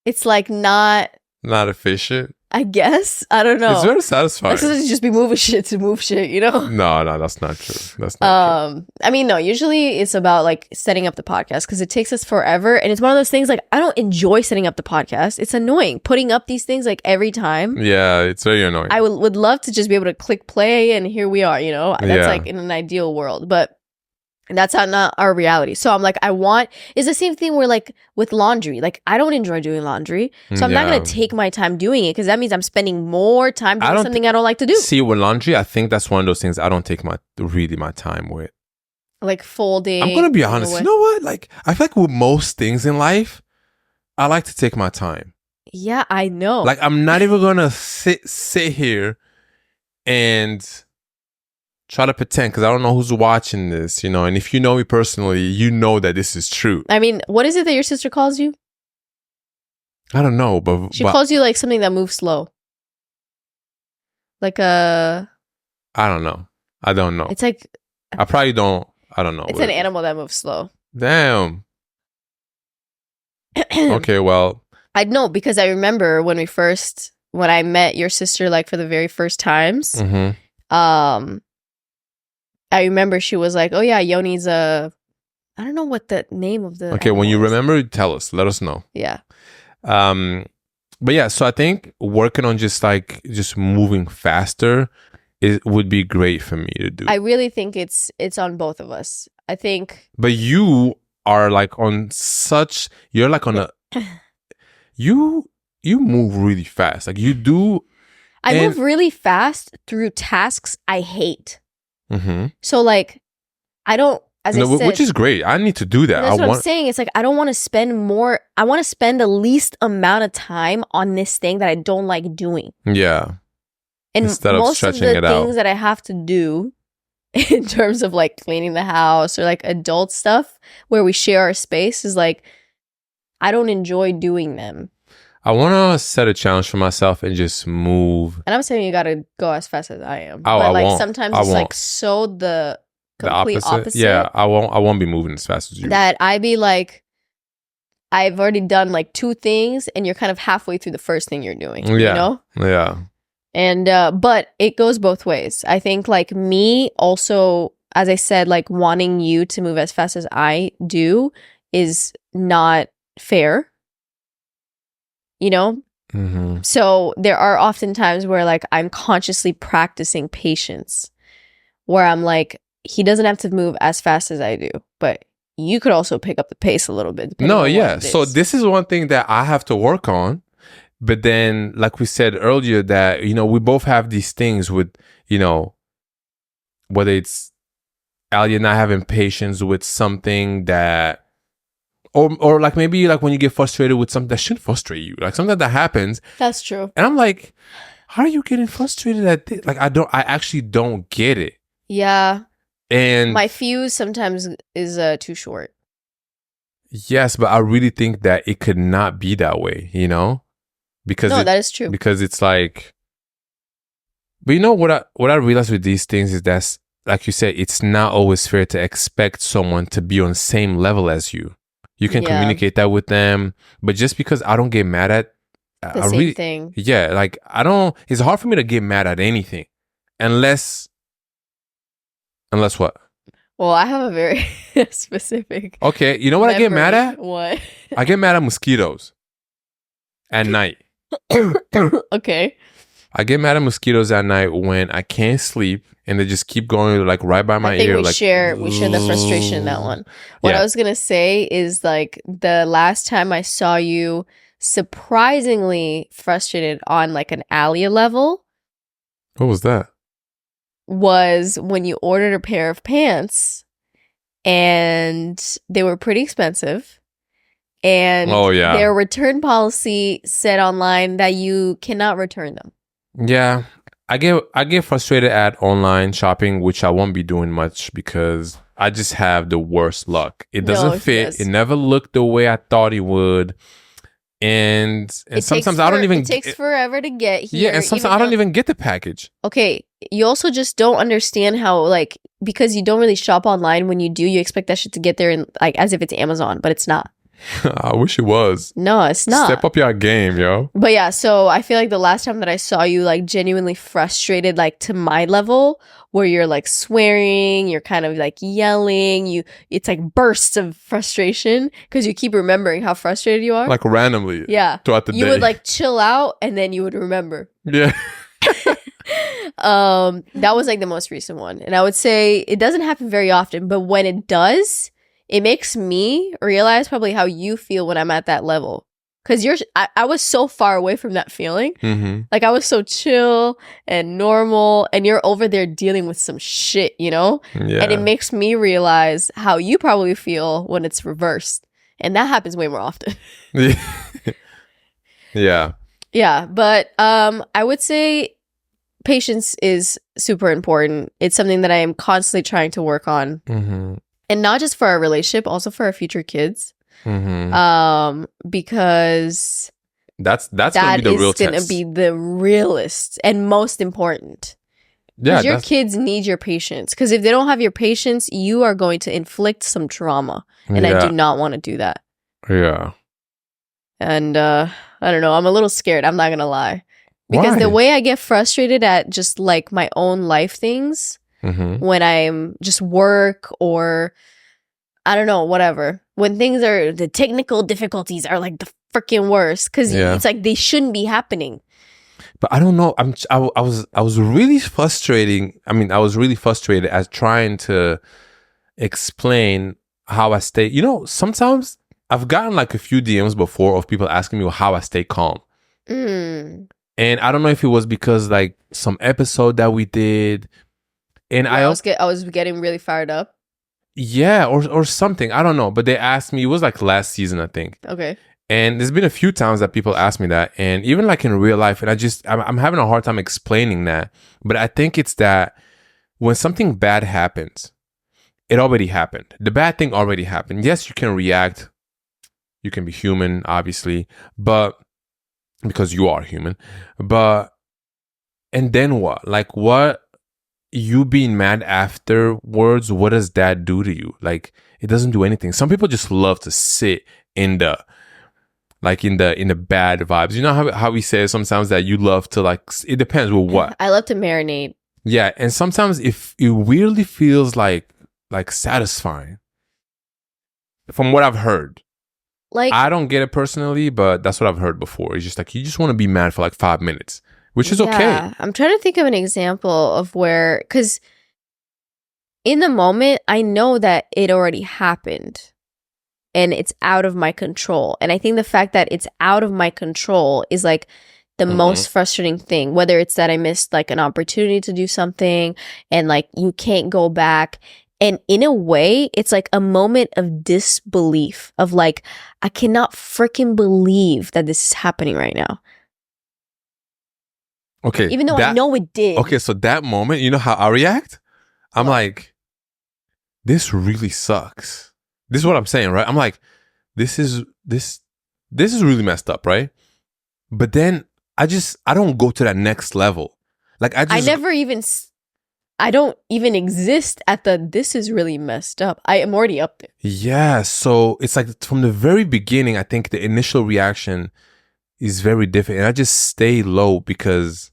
B: not
A: efficient.
B: I guess. I don't know.
A: It's very satisfying.
B: Like sometimes you just be moving shit to move shit, you know?
A: No, that's not true. That's not true.
B: I mean, no, usually it's about like setting up the podcast because it takes us forever. And it's one of those things like I don't enjoy setting up the podcast. It's annoying putting up these things like every time.
A: Yeah, it's very annoying.
B: I would love to just be able to click play and here we are, you know? That's like in an ideal world. But that's not our reality. So I'm like, it's the same thing where like with laundry, like I don't enjoy doing laundry. So I'm not going to take my time doing it because that means I'm spending more time doing something I don't like to do.
A: See, with laundry, I think that's one of those things I don't take my time with.
B: Like folding.
A: I'm going to be honest. You know what? Like, I feel like with most things in life, I like to take my time.
B: Yeah, I know.
A: Like, I'm not even going to sit here and try to pretend because I don't know who's watching this, you know. And if you know me personally, you know that this is true.
B: I mean, what is it that your sister calls you?
A: I don't know, but
B: she calls you like something that moves slow. Like a...
A: I don't know. I don't know.
B: It's like...
A: I probably don't... I don't know.
B: It's an animal that moves slow.
A: Damn. Okay, well...
B: I know because I remember when I met your sister like for the very first times, I remember she was like, oh yeah, Yoni's I don't know what the name of the...
A: Okay, when you remember, tell us. Let us know.
B: Yeah.
A: But yeah, so I think working on just moving faster would be great for me to do.
B: I really think it's on both of us. I think...
A: But you are like on such... You're like on a... You move really fast. Like you do...
B: I move really fast through tasks I hate.
A: Mm-hmm.
B: So like, I don't, I said,
A: which is great. I need to do that.
B: That's what I'm saying. It's like, I don't want to spend more. I want to spend the least amount of time on this thing that I don't like doing.
A: Yeah.
B: And instead most of the things that I have to do in terms of like cleaning the house or like adult stuff where we share our space is like I don't enjoy doing them.
A: I want to set a challenge for myself and just move.
B: And I'm saying you got to go as fast as I am.
A: Oh,
B: but
A: I
B: like
A: won't.
B: sometimes
A: I
B: it's
A: won't.
B: like so the complete opposite.
A: Yeah, I won't be moving as fast as you.
B: That I be like, I've already done like 2 things and you're kind of halfway through the first thing you're doing.
A: Yeah.
B: You know?
A: Yeah.
B: And but it goes both ways. I think like me also, as I said, like wanting you to move as fast as I do is not fair. You know?
A: Mm-hmm.
B: So there are often times where like I'm consciously practicing patience, where I'm like, he doesn't have to move as fast as I do, but you could also pick up the pace a little bit.
A: No, yeah. So this is one thing that I have to work on. But then, like we said earlier, that, you know, we both have these things with, you know, whether it's Ali and I having patience with something that, or like maybe like when you get frustrated with something that shouldn't frustrate you, like something that happens.
B: That's true.
A: And I'm like, how are you getting frustrated at this? Like, I actually don't get it.
B: Yeah.
A: And
B: my fuse sometimes is too short.
A: Yes, but I really think that it could not be that way, you know? Because
B: that is true.
A: Because it's like, but you know what I realize with these things is that, like you said, it's not always fair to expect someone to be on the same level as you. You can communicate that with them, but just because I don't get mad at
B: the same thing.
A: Yeah, like it's hard for me to get mad at anything unless what?
B: Well, I have a very specific.
A: Okay, you know what I get mad at?
B: What?
A: I get mad at mosquitoes at night.
B: Okay.
A: I get mad at mosquitoes at night when I can't sleep and they just keep going like right by my ear.
B: We share the frustration in that one. What I was gonna say is like the last time I saw you surprisingly frustrated on like an Alia level.
A: What was that?
B: Was when you ordered a pair of pants and they were pretty expensive. And their return policy said online that you cannot return them. Yeah.
A: I get frustrated at online shopping, which I won't be doing much because I just have the worst luck. It doesn't fit. It never looked the way I thought it would. And sometimes I don't even...
B: It takes forever to get here.
A: Yeah, and sometimes I don't even get the package.
B: Okay, you also just don't understand how, like, because you don't really shop online, when you do, you expect that shit to get there in, like, as if it's Amazon, but it's not.
A: I wish it was.
B: No, it's not.
A: Step up your game, yo.
B: But yeah, so I feel like the last time that I saw you like genuinely frustrated, like to my level, where you're like swearing, you're kind of like yelling, it's like bursts of frustration because you keep remembering how frustrated you are.
A: Like randomly.
B: Yeah.
A: Throughout the day.
B: You would like chill out and then you would remember.
A: Yeah.
B: That was like the most recent one. And I would say it doesn't happen very often, but when it does, it makes me realize probably how you feel when I'm at that level. Because I was so far away from that feeling.
A: Mm-hmm.
B: Like I was so chill and normal and you're over there dealing with some shit, you know?
A: Yeah.
B: And it makes me realize how you probably feel when it's reversed. And that happens way more often.
A: Yeah.
B: Yeah. But I would say patience is super important. It's something that I am constantly trying to work on.
A: Mm-hmm.
B: And not just for our relationship, also for our future kids.
A: Mm-hmm.
B: Because
A: that's gonna be the real test.
B: That is gonna be the realest and most important.
A: Yeah,
B: your kids need your patience. Because if they don't have your patience, you are going to inflict some trauma, and I do not want to do that.
A: Yeah.
B: And I don't know. I'm a little scared. I'm not gonna lie, because the way I get frustrated at just like my own life things.
A: Mm-hmm.
B: When I'm just work or I don't know, whatever. When things are, the technical difficulties are like the freaking worst because it's like they shouldn't be happening.
A: But I don't know. I was really frustrating. I mean, I was really frustrated as trying to explain how I stay. You know, sometimes I've gotten like a few DMs before of people asking me how I stay calm.
B: Mm.
A: And I don't know if it was because like some episode that we did. And I was
B: getting really fired up.
A: Yeah, or something. I don't know. But they asked me, it was like last season, I think.
B: Okay.
A: And there's been a few times that people ask me that. And even like in real life, and I'm having a hard time explaining that. But I think it's that when something bad happens, it already happened. The bad thing already happened. Yes, you can react You can be human, obviously, but because you are human. But and then what? Like, what? You being mad afterwards, what does that do to you? Like, it doesn't do anything. Some people just love to sit in the in the bad vibes. You know how we say sometimes that you love to, like, it depends with what.
B: I love to marinate.
A: Yeah, and sometimes if it weirdly feels like satisfying. From what I've heard.
B: Like,
A: I don't get it personally, but that's what I've heard before. It's just like you just want to be mad for like 5 minutes, which is okay.
B: I'm trying to think of an example of where, because in the moment, I know that it already happened and it's out of my control. And I think the fact that it's out of my control is like the most frustrating thing, whether it's that I missed like an opportunity to do something and like you can't go back. And in a way, it's like a moment of disbelief of like, I cannot freaking believe that this is happening right now.
A: Okay.
B: Even though I know it did.
A: Okay, so that moment, you know how I react? I'm like, this really sucks. This is what I'm saying, right? I'm like, this is really messed up, right? But then I don't go to that next level. Like I
B: don't even exist at this is really messed up. I am already up there.
A: Yeah, so it's like from the very beginning, I think the initial reaction is very different. And I just stay low because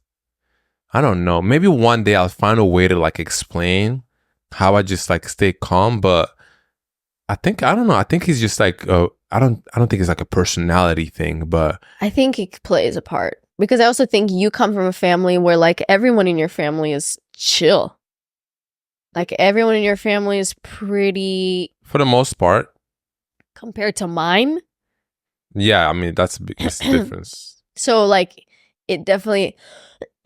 A: I don't know. Maybe one day I'll find a way to like explain how I just like stay calm, but I don't know. I think he's just like I don't think it's like a personality thing, but
B: I think it plays a part because I also think you come from a family where like everyone in your family is chill. Like everyone in your family is pretty,
A: for the most part,
B: compared to mine.
A: Yeah, I mean that's the difference.
B: So like it definitely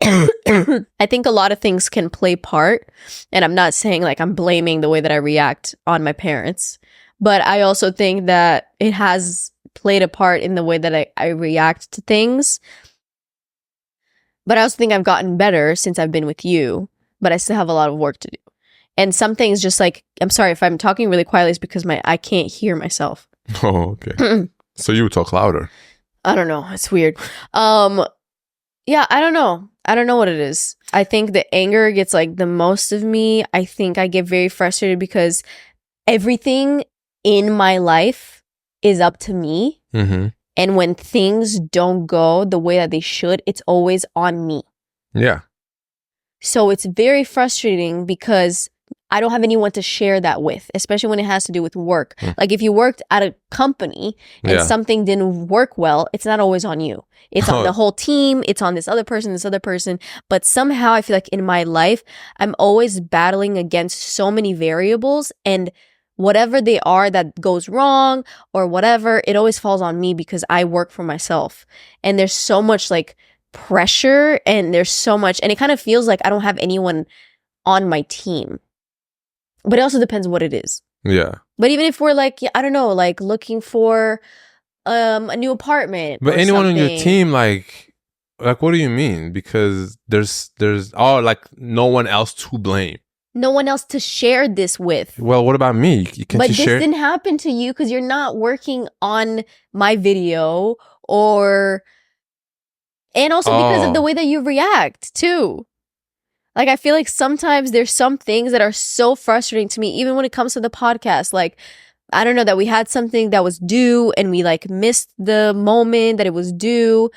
B: I think a lot of things can play part, and I'm not saying like I'm blaming the way that I react on my parents, but I also think that it has played a part in the way that I react to things. But I also think I've gotten better since I've been with you, but I still have a lot of work to do. And some things just like, I'm sorry if I'm talking really quietly, it's because I can't hear myself.
A: Oh, okay. So you talk louder.
B: I don't know. It's weird. Yeah, I don't know. I don't know what it is. I think the anger gets like the most of me. I think I get very frustrated because everything in my life is up to me.
A: Mm-hmm.
B: And when things don't go the way that they should, it's always on me.
A: Yeah. So
B: it's very frustrating because I don't have anyone to share that with, especially when it has to do with work. Like if you worked at a company and something didn't work well, it's not always on you. It's on the whole team. It's on this other person. But somehow I feel like in my life, I'm always battling against so many variables, and whatever they are that goes wrong or whatever, it always falls on me because I work for myself. And there's so much like pressure, and there's so much, and it kind of feels like I don't have anyone on my team. But it also depends what it is.
A: Yeah.
B: But even if we're like, I don't know, like looking for a new apartment.
A: But anyone on your team, like what do you mean? Because there's like no one else to blame.
B: No one else to share this with.
A: Well, what about me?
B: But this didn't happen to you because you're not working on my video, and also because of the way that you react too. Like, I feel like sometimes there's some things that are so frustrating to me, even when it comes to the podcast. Like, I don't know, that we had something that was due and we like missed the moment that it was due.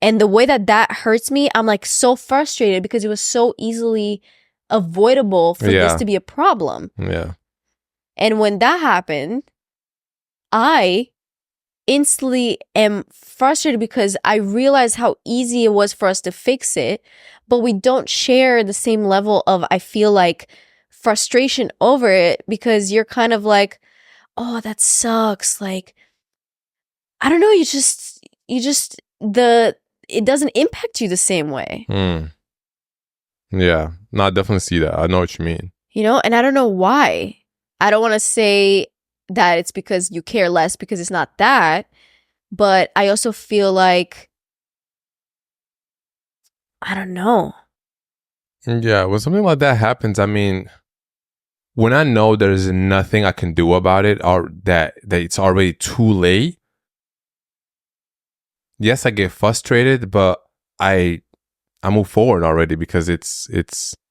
B: And the way that hurts me, I'm like so frustrated because it was so easily avoidable for this to be a problem.
A: Yeah.
B: And when that happened, I instantly am frustrated because I realize how easy it was for us to fix it, but we don't share the same level of, I feel like, frustration over it, because you're kind of like, oh, that sucks. Like, I don't know. It doesn't impact you the same way.
A: Yeah. No, I definitely see that. I know what you mean.
B: And I don't know why. I don't want to say that it's because you care less, because it's not that. But I also feel like, I don't know.
A: Yeah, when something like that happens, I mean, when I know there's nothing I can do about it, or that it's already too late, yes, I get frustrated, but I move forward already because it's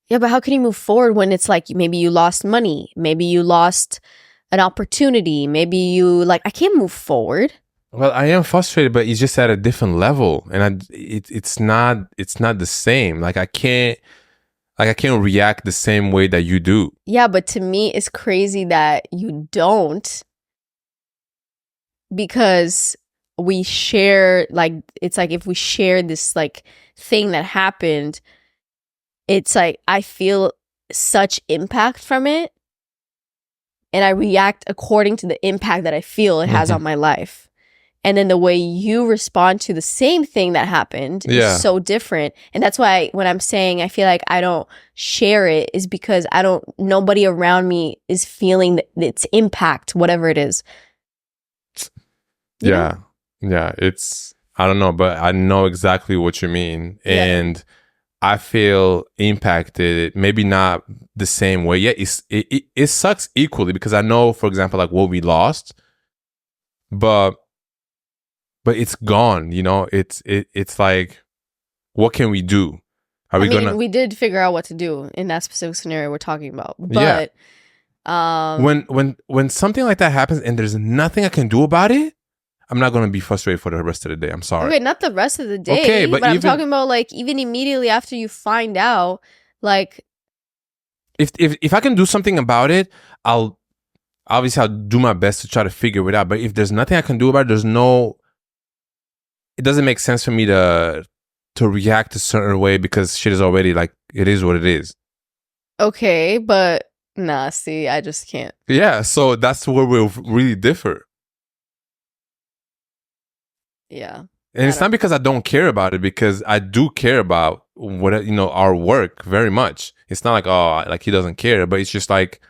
B: Yeah, but how can you move forward when it's like maybe you lost money, maybe you lost an opportunity, maybe you like I can't move forward.
A: well, I am frustrated, but it's just at a different level, and it's not the same. Like I can't react the same way that you do.
B: Yeah, but to me it's crazy that you don't, because we share, like it's like if we share this like thing that happened, it's like I feel such impact from it and I react according to the impact that I feel it has on my life. And then the way you respond to the same thing that happened is so different. And that's why when I'm saying I feel like I don't share it is because nobody around me is feeling its impact, whatever it is. You know?
A: Yeah. It's, I don't know, but I know exactly what you mean.
B: Yeah.
A: And I feel impacted, maybe not the same way. Yeah, it sucks equally because I know, for example, like what we lost, but it's gone. You know, it's like, what can we do?
B: We did figure out what to do in that specific scenario we're talking about. But
A: when something like that happens and there's nothing I can do about it, I'm not going to be frustrated for the rest of the day. I'm sorry.
B: Okay, not the rest of the day.
A: Okay,
B: but I'm talking about like even immediately after you find out, like
A: if I can do something about it, I'll do my best to try to figure it out. But if there's nothing I can do about it, it doesn't make sense for me to react a certain way because shit is already like, it is what it is.
B: Okay, but nah, see, I just can't.
A: Yeah, so that's where we'll really differ.
B: Yeah.
A: And it's not because I don't care about it, because I do care about our work very much. It's not like, oh, like he doesn't care, but it's just like,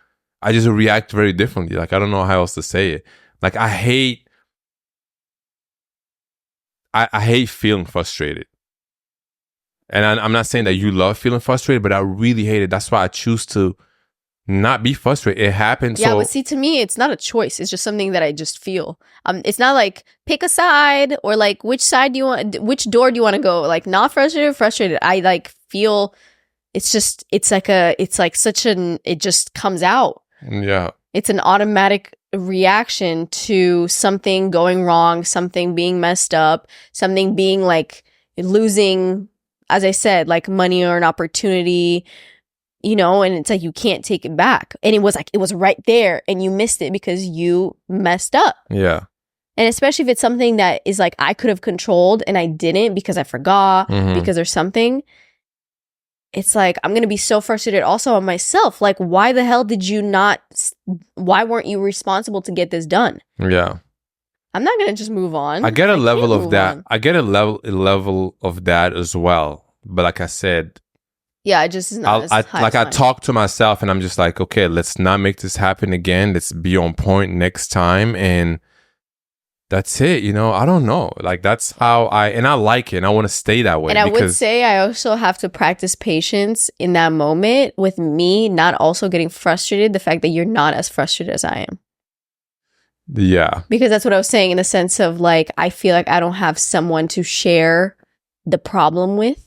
A: I just react very differently. Like, I don't know how else to say it. Like, I hate feeling frustrated. And I'm not saying that you love feeling frustrated, but I really hate it. That's why I choose to not be frustrated. It happens.
B: Yeah, but see, to me, it's not a choice. It's just something that I just feel. It's not like pick a side or like which door do you want to go? Like not frustrated. I like feel it just comes out.
A: Yeah.
B: It's an automatic reaction to something going wrong, something being messed up, something being like losing, as I said, like money or an opportunity. And it's like you can't take it back. And it was right there and you missed it because you messed up.
A: Yeah.
B: And especially if it's something that is like I could have controlled and I didn't because I forgot, because there's something. It's like I'm going to be so frustrated also on myself. Like, why the hell why weren't you responsible to get this done?
A: Yeah.
B: I'm not going to just move on.
A: I get a level of that. I get a level of that as well. But like I said,
B: yeah, it just is not
A: I talk to myself and I'm just like, okay, let's not make this happen again. Let's be on point next time. And that's it. I don't know. Like, that's how I like it. And I want to stay that way.
B: And I would say I also have to practice patience in that moment with me not also getting frustrated. The fact that you're not as frustrated as I am.
A: Yeah.
B: Because that's what I was saying in the sense of like, I feel like I don't have someone to share the problem with.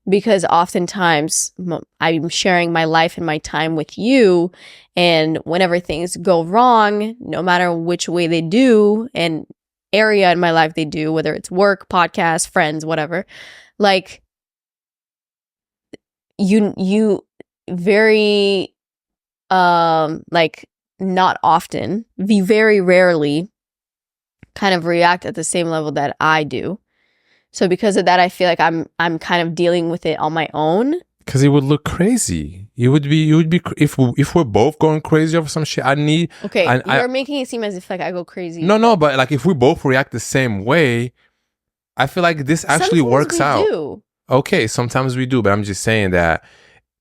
B: Because oftentimes I'm sharing my life and my time with you, and whenever things go wrong, no matter which way they do and area in my life they do, whether it's work, podcast, friends, whatever, like you very like not often, very rarely kind of react at the same level that I do. So because of that, I feel like I'm kind of dealing with it on my own.
A: Because it would look crazy. You would be if we're both going crazy over some shit.
B: You're making it seem as if like I go crazy.
A: No, but like if we both react the same way, I feel like this actually works out.
B: Do.
A: Okay, sometimes we do, but I'm just saying that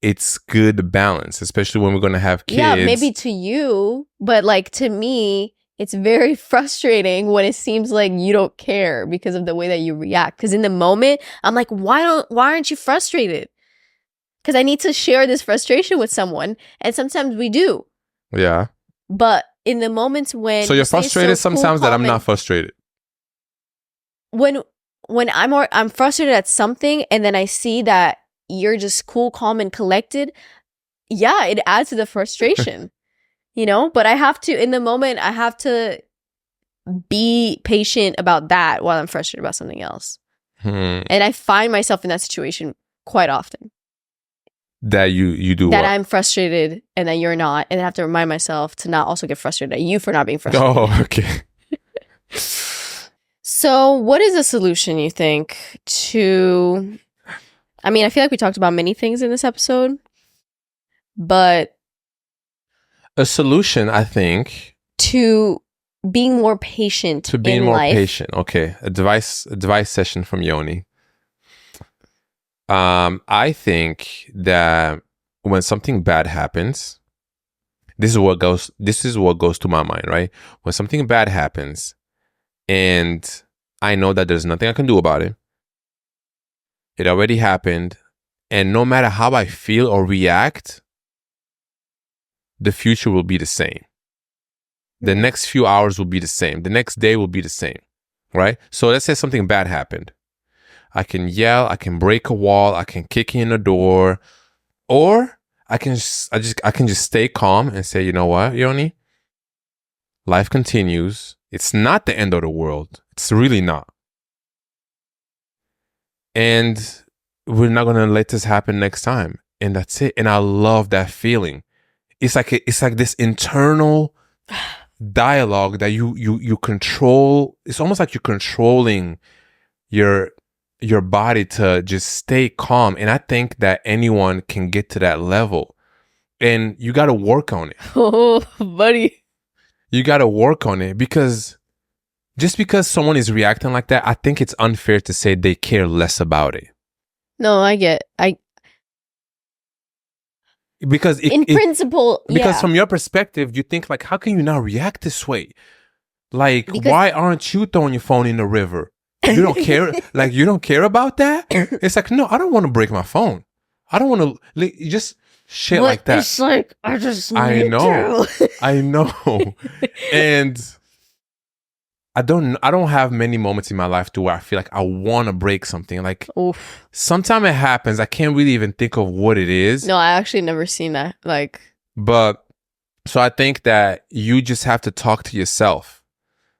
A: it's good balance, especially when we're gonna have kids.
B: Yeah, maybe to you, but like to me, it's very frustrating when it seems like you don't care because of the way that you react. Because in the moment, I'm like, why aren't you frustrated? Because I need to share this frustration with someone. And sometimes we do.
A: Yeah.
B: But in the moments when...
A: So you're frustrated sometimes that I'm not frustrated.
B: When when I'm frustrated at something and then I see that you're just cool, calm, and collected, yeah, it adds to the frustration, you know? But I have to, in the moment, I have to be patient about that while I'm frustrated about something else. And I find myself in that situation quite often.
A: That you do
B: that
A: what?
B: I'm frustrated and that you're not, and I have to remind myself to not also get frustrated at you for not being frustrated.
A: Oh, okay.
B: So what is a solution, you think, to... I mean, I feel like we talked about many things in this episode, but...
A: A solution, I think...
B: To being more patient
A: To being
B: in
A: more
B: life.
A: patient. Okay. Advice session from Yoni. I think that when something bad happens, this is what goes to my mind, right? When something bad happens and I know that there's nothing I can do about it. It already happened. And no matter how I feel or react, the future will be the same. The next few hours will be the same. The next day will be the same, right? So let's say something bad happened. I can yell, I can break a wall, I can kick in a door, or I can just stay calm and say, you know what, Yoni? Life continues. It's not the end of the world. It's really not. And we're not gonna let this happen next time. And that's it. And I love that feeling. It's like this internal dialogue that you control. It's almost like you're controlling your body to just stay calm. And I think that anyone can get to that level. And you got to work on it.
B: Oh, buddy.
A: You got to work on it, because just because someone is reacting like that, I think it's unfair to say they care less about it.
B: No,
A: Because
B: in principle,
A: because from your perspective, you think like, how can you not react this way? Like,
B: Because-
A: why aren't you throwing your phone in the river? You don't care. Like, you don't care about that? It's like, no, I don't want to break my phone. I don't want to, like, just shit like that.
B: It's like, I just
A: I
B: need
A: know.
B: to.
A: I know. And I don't have many moments in my life to where I feel like I want to break something. Like,
B: Oof.
A: sometimes it happens. I can't really even think of what it is.
B: No, I actually never seen that. Like,
A: But so I think that you just have to talk to yourself.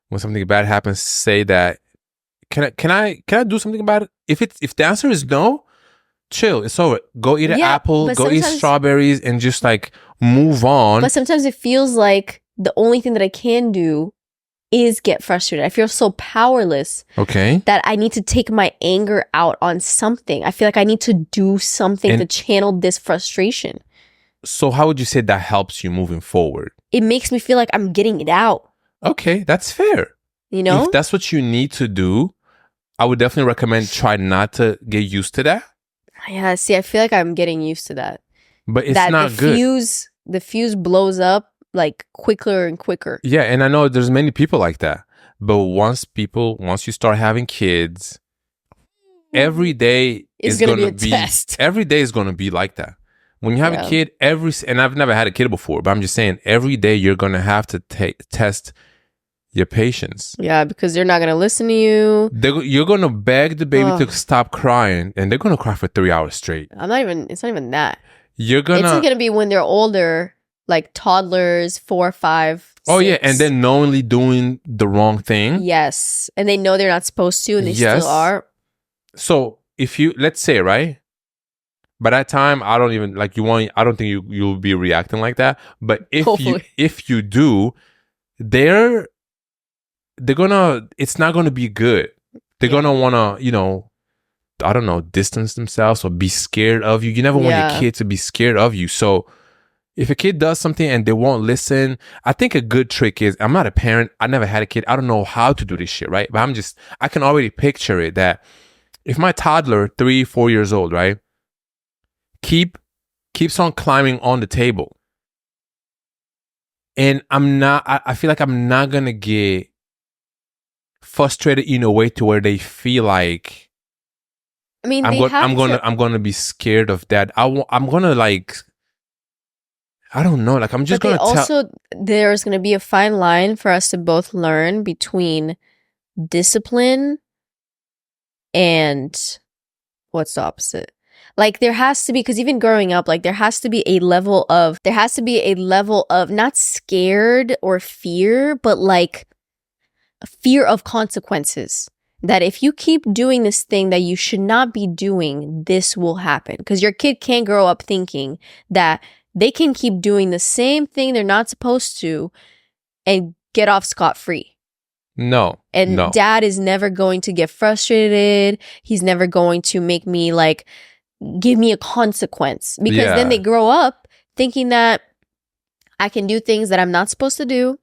A: When something bad happens, say that, can I do something about it? If the answer is no, chill. It's over. Go eat an
B: Yeah,
A: apple,
B: but
A: go eat
B: sometimes-
A: strawberries, and just like move on.
B: but sometimes it feels like the only thing that I can do is get frustrated. I feel so powerless
A: Okay.
B: that I need to take my anger out on something. I feel like I need to do something
A: And-
B: to channel this frustration.
A: So how would you say that helps you moving forward?
B: It makes me feel like I'm getting it out,
A: Okay, that's fair.
B: you know?
A: If that's what you need to do, I would definitely recommend try not to get used to that.
B: Yeah, see, I feel like I'm getting used to that.
A: But it's
B: that
A: not good.
B: The fuse blows up like quicker and quicker.
A: Yeah, and I know there's many people like that. But once you start having kids, every day
B: It's
A: is
B: gonna
A: gonna
B: be a test.
A: Every day is gonna be like that. When you have
B: Yeah.
A: a kid, and I've never had a kid before, but I'm just saying, every day you're gonna have to test your patience.
B: Yeah, because they're not gonna listen to you.
A: You're gonna beg the baby
B: Ugh.
A: to stop crying, and they're gonna cry for 3 hours straight.
B: It's not even that.
A: You're
B: It's
A: gonna
B: gonna be when they're older, like toddlers, 4, 5.
A: oh yeah,
B: 6.
A: and then knowingly doing the wrong thing.
B: Yes, and they know they're not supposed to, and they
A: Yes.
B: still are.
A: So if you, let's say, right, by that time I don't even like you want. I don't think you'll be reacting like that. But
B: Hopefully.
A: if you do, they're gonna. It's not gonna be good. They're
B: Yeah.
A: gonna wanna, I don't know, distance themselves or be scared of you. You never want
B: Yeah.
A: your kid to be scared of you. So if a kid does something and they won't listen, I think a good trick is, I'm not a parent. I never had a kid. I don't know how to do this shit, right? But I can already picture it that if my toddler, 3, 4 years old, right, keeps on climbing on the table, and I feel like I'm not gonna get frustrated in a way to where they feel like
B: I mean,
A: I'm gonna be scared of that. I'm gonna like, I don't know, like I'm just
B: but
A: gonna tell.
B: there's gonna be a fine line for us to both learn between discipline And what's the opposite? Like there has to be, because even growing up, like there has to be a level of not scared or fear, but like a fear of consequences. That if you keep doing this thing that you should not be doing, this will happen. Because your kid can't grow up thinking that they can keep doing the same thing they're not supposed to and get off scot-free.
A: No.
B: And dad is never going to get frustrated. He's never going to make me like, give me a consequence. Because then they grow up thinking that I can do things that I'm not supposed to do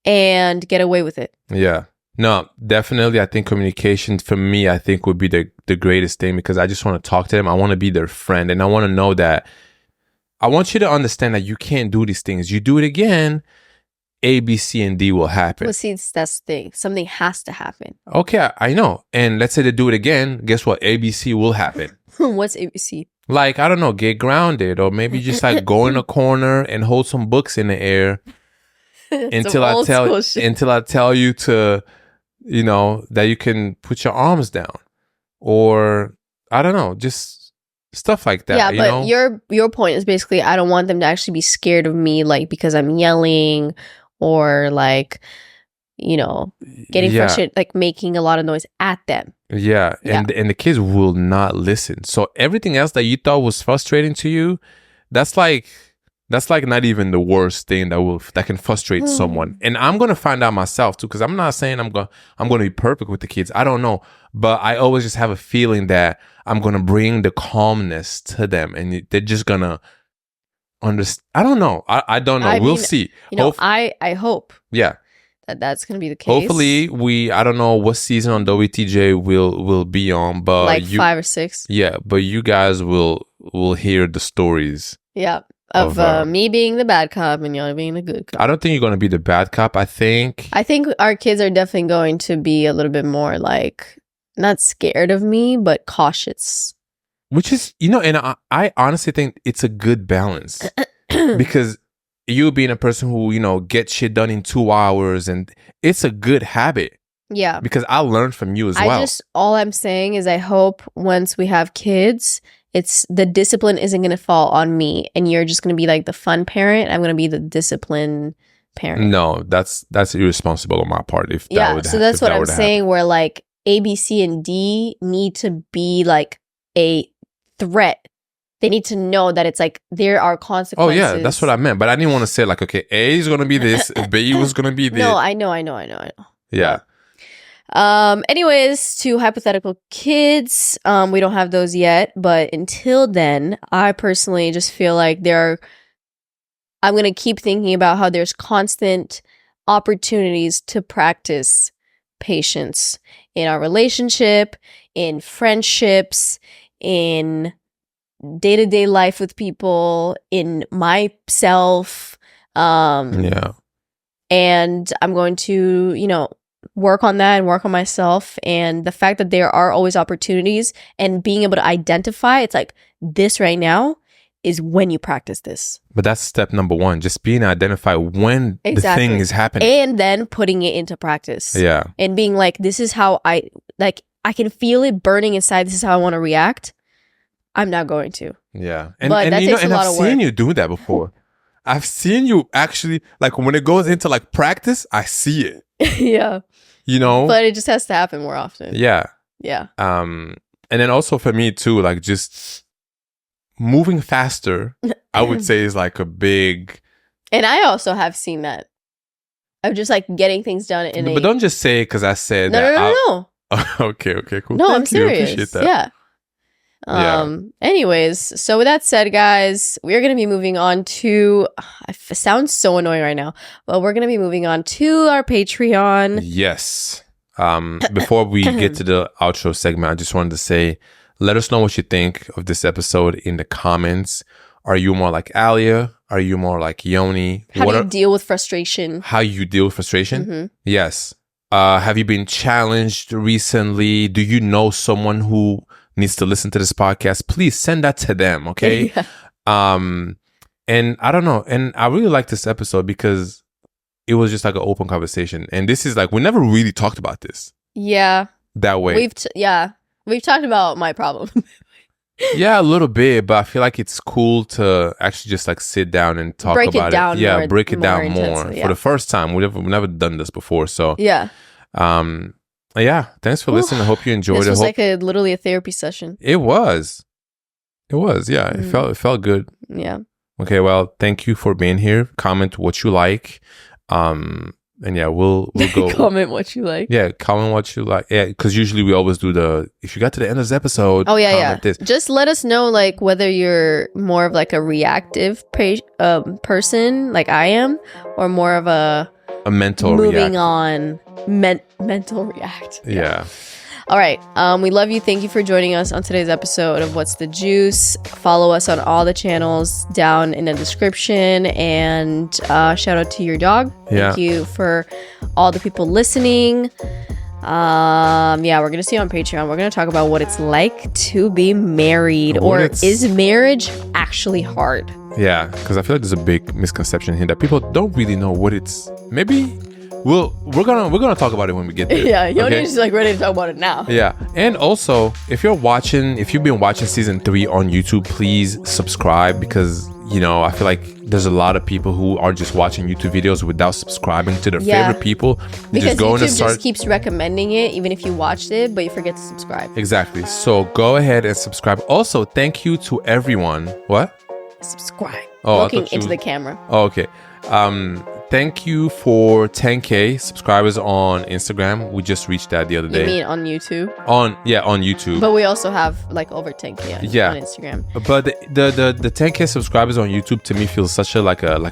B: and get away with it.
A: Yeah. No, definitely. I think communication for me, I think would be the greatest thing, because I just want to talk to them. I want to be their friend. And I want to know that I want you to understand that you can't do these things. You do it again, A, B, C, and D will happen.
B: Well, see, that's the thing. Something has to happen.
A: Okay, I know. And let's say they do it again. Guess what? A, B, C will happen.
B: What's ABC?
A: Like, I don't know, get grounded, or maybe just like go in a corner and hold some books in the air until I tell you to, you know, that you can put your arms down, or I don't know, just stuff like that.
B: Yeah, but your point is basically I don't want them to actually be scared of me, like because I'm yelling or like, you know, getting frustrated, like making a lot of noise at them.
A: Yeah, and the kids will not listen. So everything else that you thought was frustrating to you, that's like not even the worst thing that can frustrate someone. And I'm gonna find out myself too, because I'm not saying I'm gonna be perfect with the kids. I don't know, but I always just have a feeling that I'm gonna bring the calmness to them, and they're just gonna understand. I don't know. I don't know. We'll see.
B: You know, I hope.
A: Yeah.
B: That's gonna be the case.
A: Hopefully, I don't know what season on WTJ will be on, but
B: like 5 or 6.
A: Yeah, but you guys will hear the stories.
B: Yeah. Of me being the bad cop and y'all being the good cop.
A: I don't think you're going to be the bad cop. I think
B: our kids are definitely going to be a little bit more like, not scared of me, but cautious.
A: Which is, you know, and I honestly think it's a good balance. Because you being a person who, you know, gets shit done in 2 hours, and it's a good habit.
B: Yeah.
A: Because I learned from you as well.
B: All I'm saying is I hope once we have kids, it's the discipline isn't going to fall on me, and you're just going to be like the fun parent. I'm going to be the discipline parent.
A: No, that's irresponsible on my part.
B: So that's what I'm saying, where like A, B, C, and D need to be like a threat. They need to know that it's like there are consequences.
A: Oh yeah, that's what I meant. But I didn't want to say like, okay, A is going to be this, B was going to be this.
B: No, I know.
A: Yeah.
B: Anyways, to hypothetical kids, we don't have those yet, but until then, I personally just feel like I'm going to keep thinking about how there's constant opportunities to practice patience in our relationship, in friendships, in day-to-day life with people, in myself. And I'm going to, you know, work on that and work on myself. And the fact that there are always opportunities and being able to identify, it's like this right now is when you practice this.
A: But that's step number 1, just being identify when the thing is happening.
B: And then putting it into practice.
A: Yeah.
B: And being like, this is how I can feel it burning inside. This is how I want to react. I'm not going to.
A: Yeah. And you know, and I've seen you do that before. I've seen you actually, like when it goes into like practice, I see it.
B: Yeah.
A: You know?
B: But it just has to happen more often.
A: Yeah.
B: Yeah.
A: And then also for me too, like just moving faster, I would say is like a big.
B: And I also have seen that. Of just like getting things done
A: But don't just say it because I said that.
B: No.
A: Okay, cool.
B: No,
A: Thank
B: I'm serious.
A: I appreciate that.
B: Yeah. Anyways, so with that said, guys, we're going to be moving on to, it sounds so annoying right now, but we're going to be moving on to our Patreon.
A: Yes. Before we get to the outro segment, I just wanted to say, let us know what you think of this episode in the comments. Are you more like Alia? Are you more like Yoni?
B: How do you deal with frustration?
A: How you deal with frustration?
B: Mm-hmm.
A: Yes. Have you been challenged recently? Do you know someone who needs to listen to this podcast? Please send that to them, okay?
B: Yeah.
A: And I don't know. And I really like this episode because it was just like an open conversation. And this is like, we never really talked about this.
B: Yeah.
A: that way.
B: We've talked about my problem.
A: Yeah, a little bit, but I feel like it's cool to actually just like sit down and talk
B: Break it
A: about
B: down
A: Yeah,
B: more-
A: break it
B: more
A: down more
B: intensely, yeah.
A: for the first time. We've never done this before, so
B: Yeah.
A: yeah. Thanks for listening. I hope you enjoyed
B: This
A: it.
B: was like literally a therapy session.
A: It was. Yeah. It felt good.
B: Yeah.
A: Okay, well, thank you for being here. Comment what you like. And yeah, we'll go.
B: Comment what you like.
A: Yeah, comment what you like. Yeah, because usually we always do if you got to the end of this episode.
B: Oh yeah,
A: comment this.
B: Just let us know like whether you're more of like a reactive person, like I am, or more of a
A: mental
B: moving
A: react.
B: on mental react.
A: Yeah.
B: All right. We love you. Thank you for joining us on today's episode of What's the Juice. Follow us on all the channels down in the description. And shout out to your dog.
A: Yeah.
B: Thank you for all the people listening. We're gonna see you on Patreon. We're gonna talk about what it's like to be married, is marriage actually hard?
A: Yeah, because I feel like there's a big misconception here that people don't really know what it's. Maybe we're gonna talk about it when we get there.
B: Yeah, Yoni is like ready to talk about it now.
A: Yeah, and also if you've been watching season 3 on YouTube, please subscribe, because I feel like there's a lot of people who are just watching YouTube videos without subscribing to their favorite people.
B: Because YouTube just keeps recommending it even if you watched it, but you forget to subscribe.
A: Exactly. So go ahead and subscribe. Also, thank you to everyone. What?
B: Subscribe.
A: Oh,
B: Looking into the camera.
A: Oh, okay. Thank you for 10K subscribers on Instagram. We just reached that the other day.
B: You mean on YouTube?
A: On YouTube.
B: But we also have like over 10K on Instagram.
A: But the 10K subscribers on YouTube to me feels such a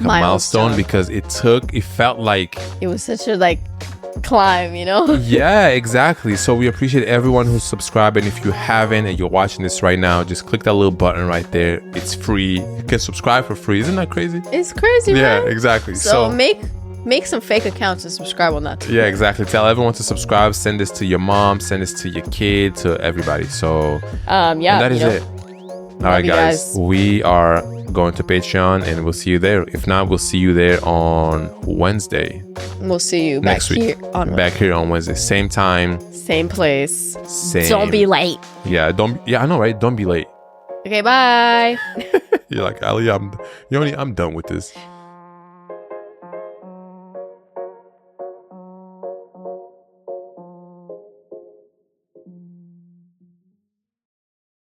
A: milestone, because it felt like
B: it was such a climb,
A: Yeah, exactly. So we appreciate everyone who's subscribed, and if you haven't and you're watching this right now, just click that little button right there. It's free. You can subscribe for free. Isn't that crazy?
B: It's crazy, man.
A: Yeah, exactly.
B: So make some fake accounts and subscribe on that too.
A: Yeah, exactly. Tell everyone to subscribe. Send this to your mom, send this to your kid, to everybody. So and that is it. All right, guys. We are going to Patreon, and we'll see you there. If not, we'll see you there on Wednesday.
B: We'll see you
A: next week. Back here on Wednesday. Same time.
B: Same place.
A: Same.
B: Don't be late.
A: Yeah, I know, right? Don't be late.
B: Okay, bye.
A: You're like, Ali, I'm done with this.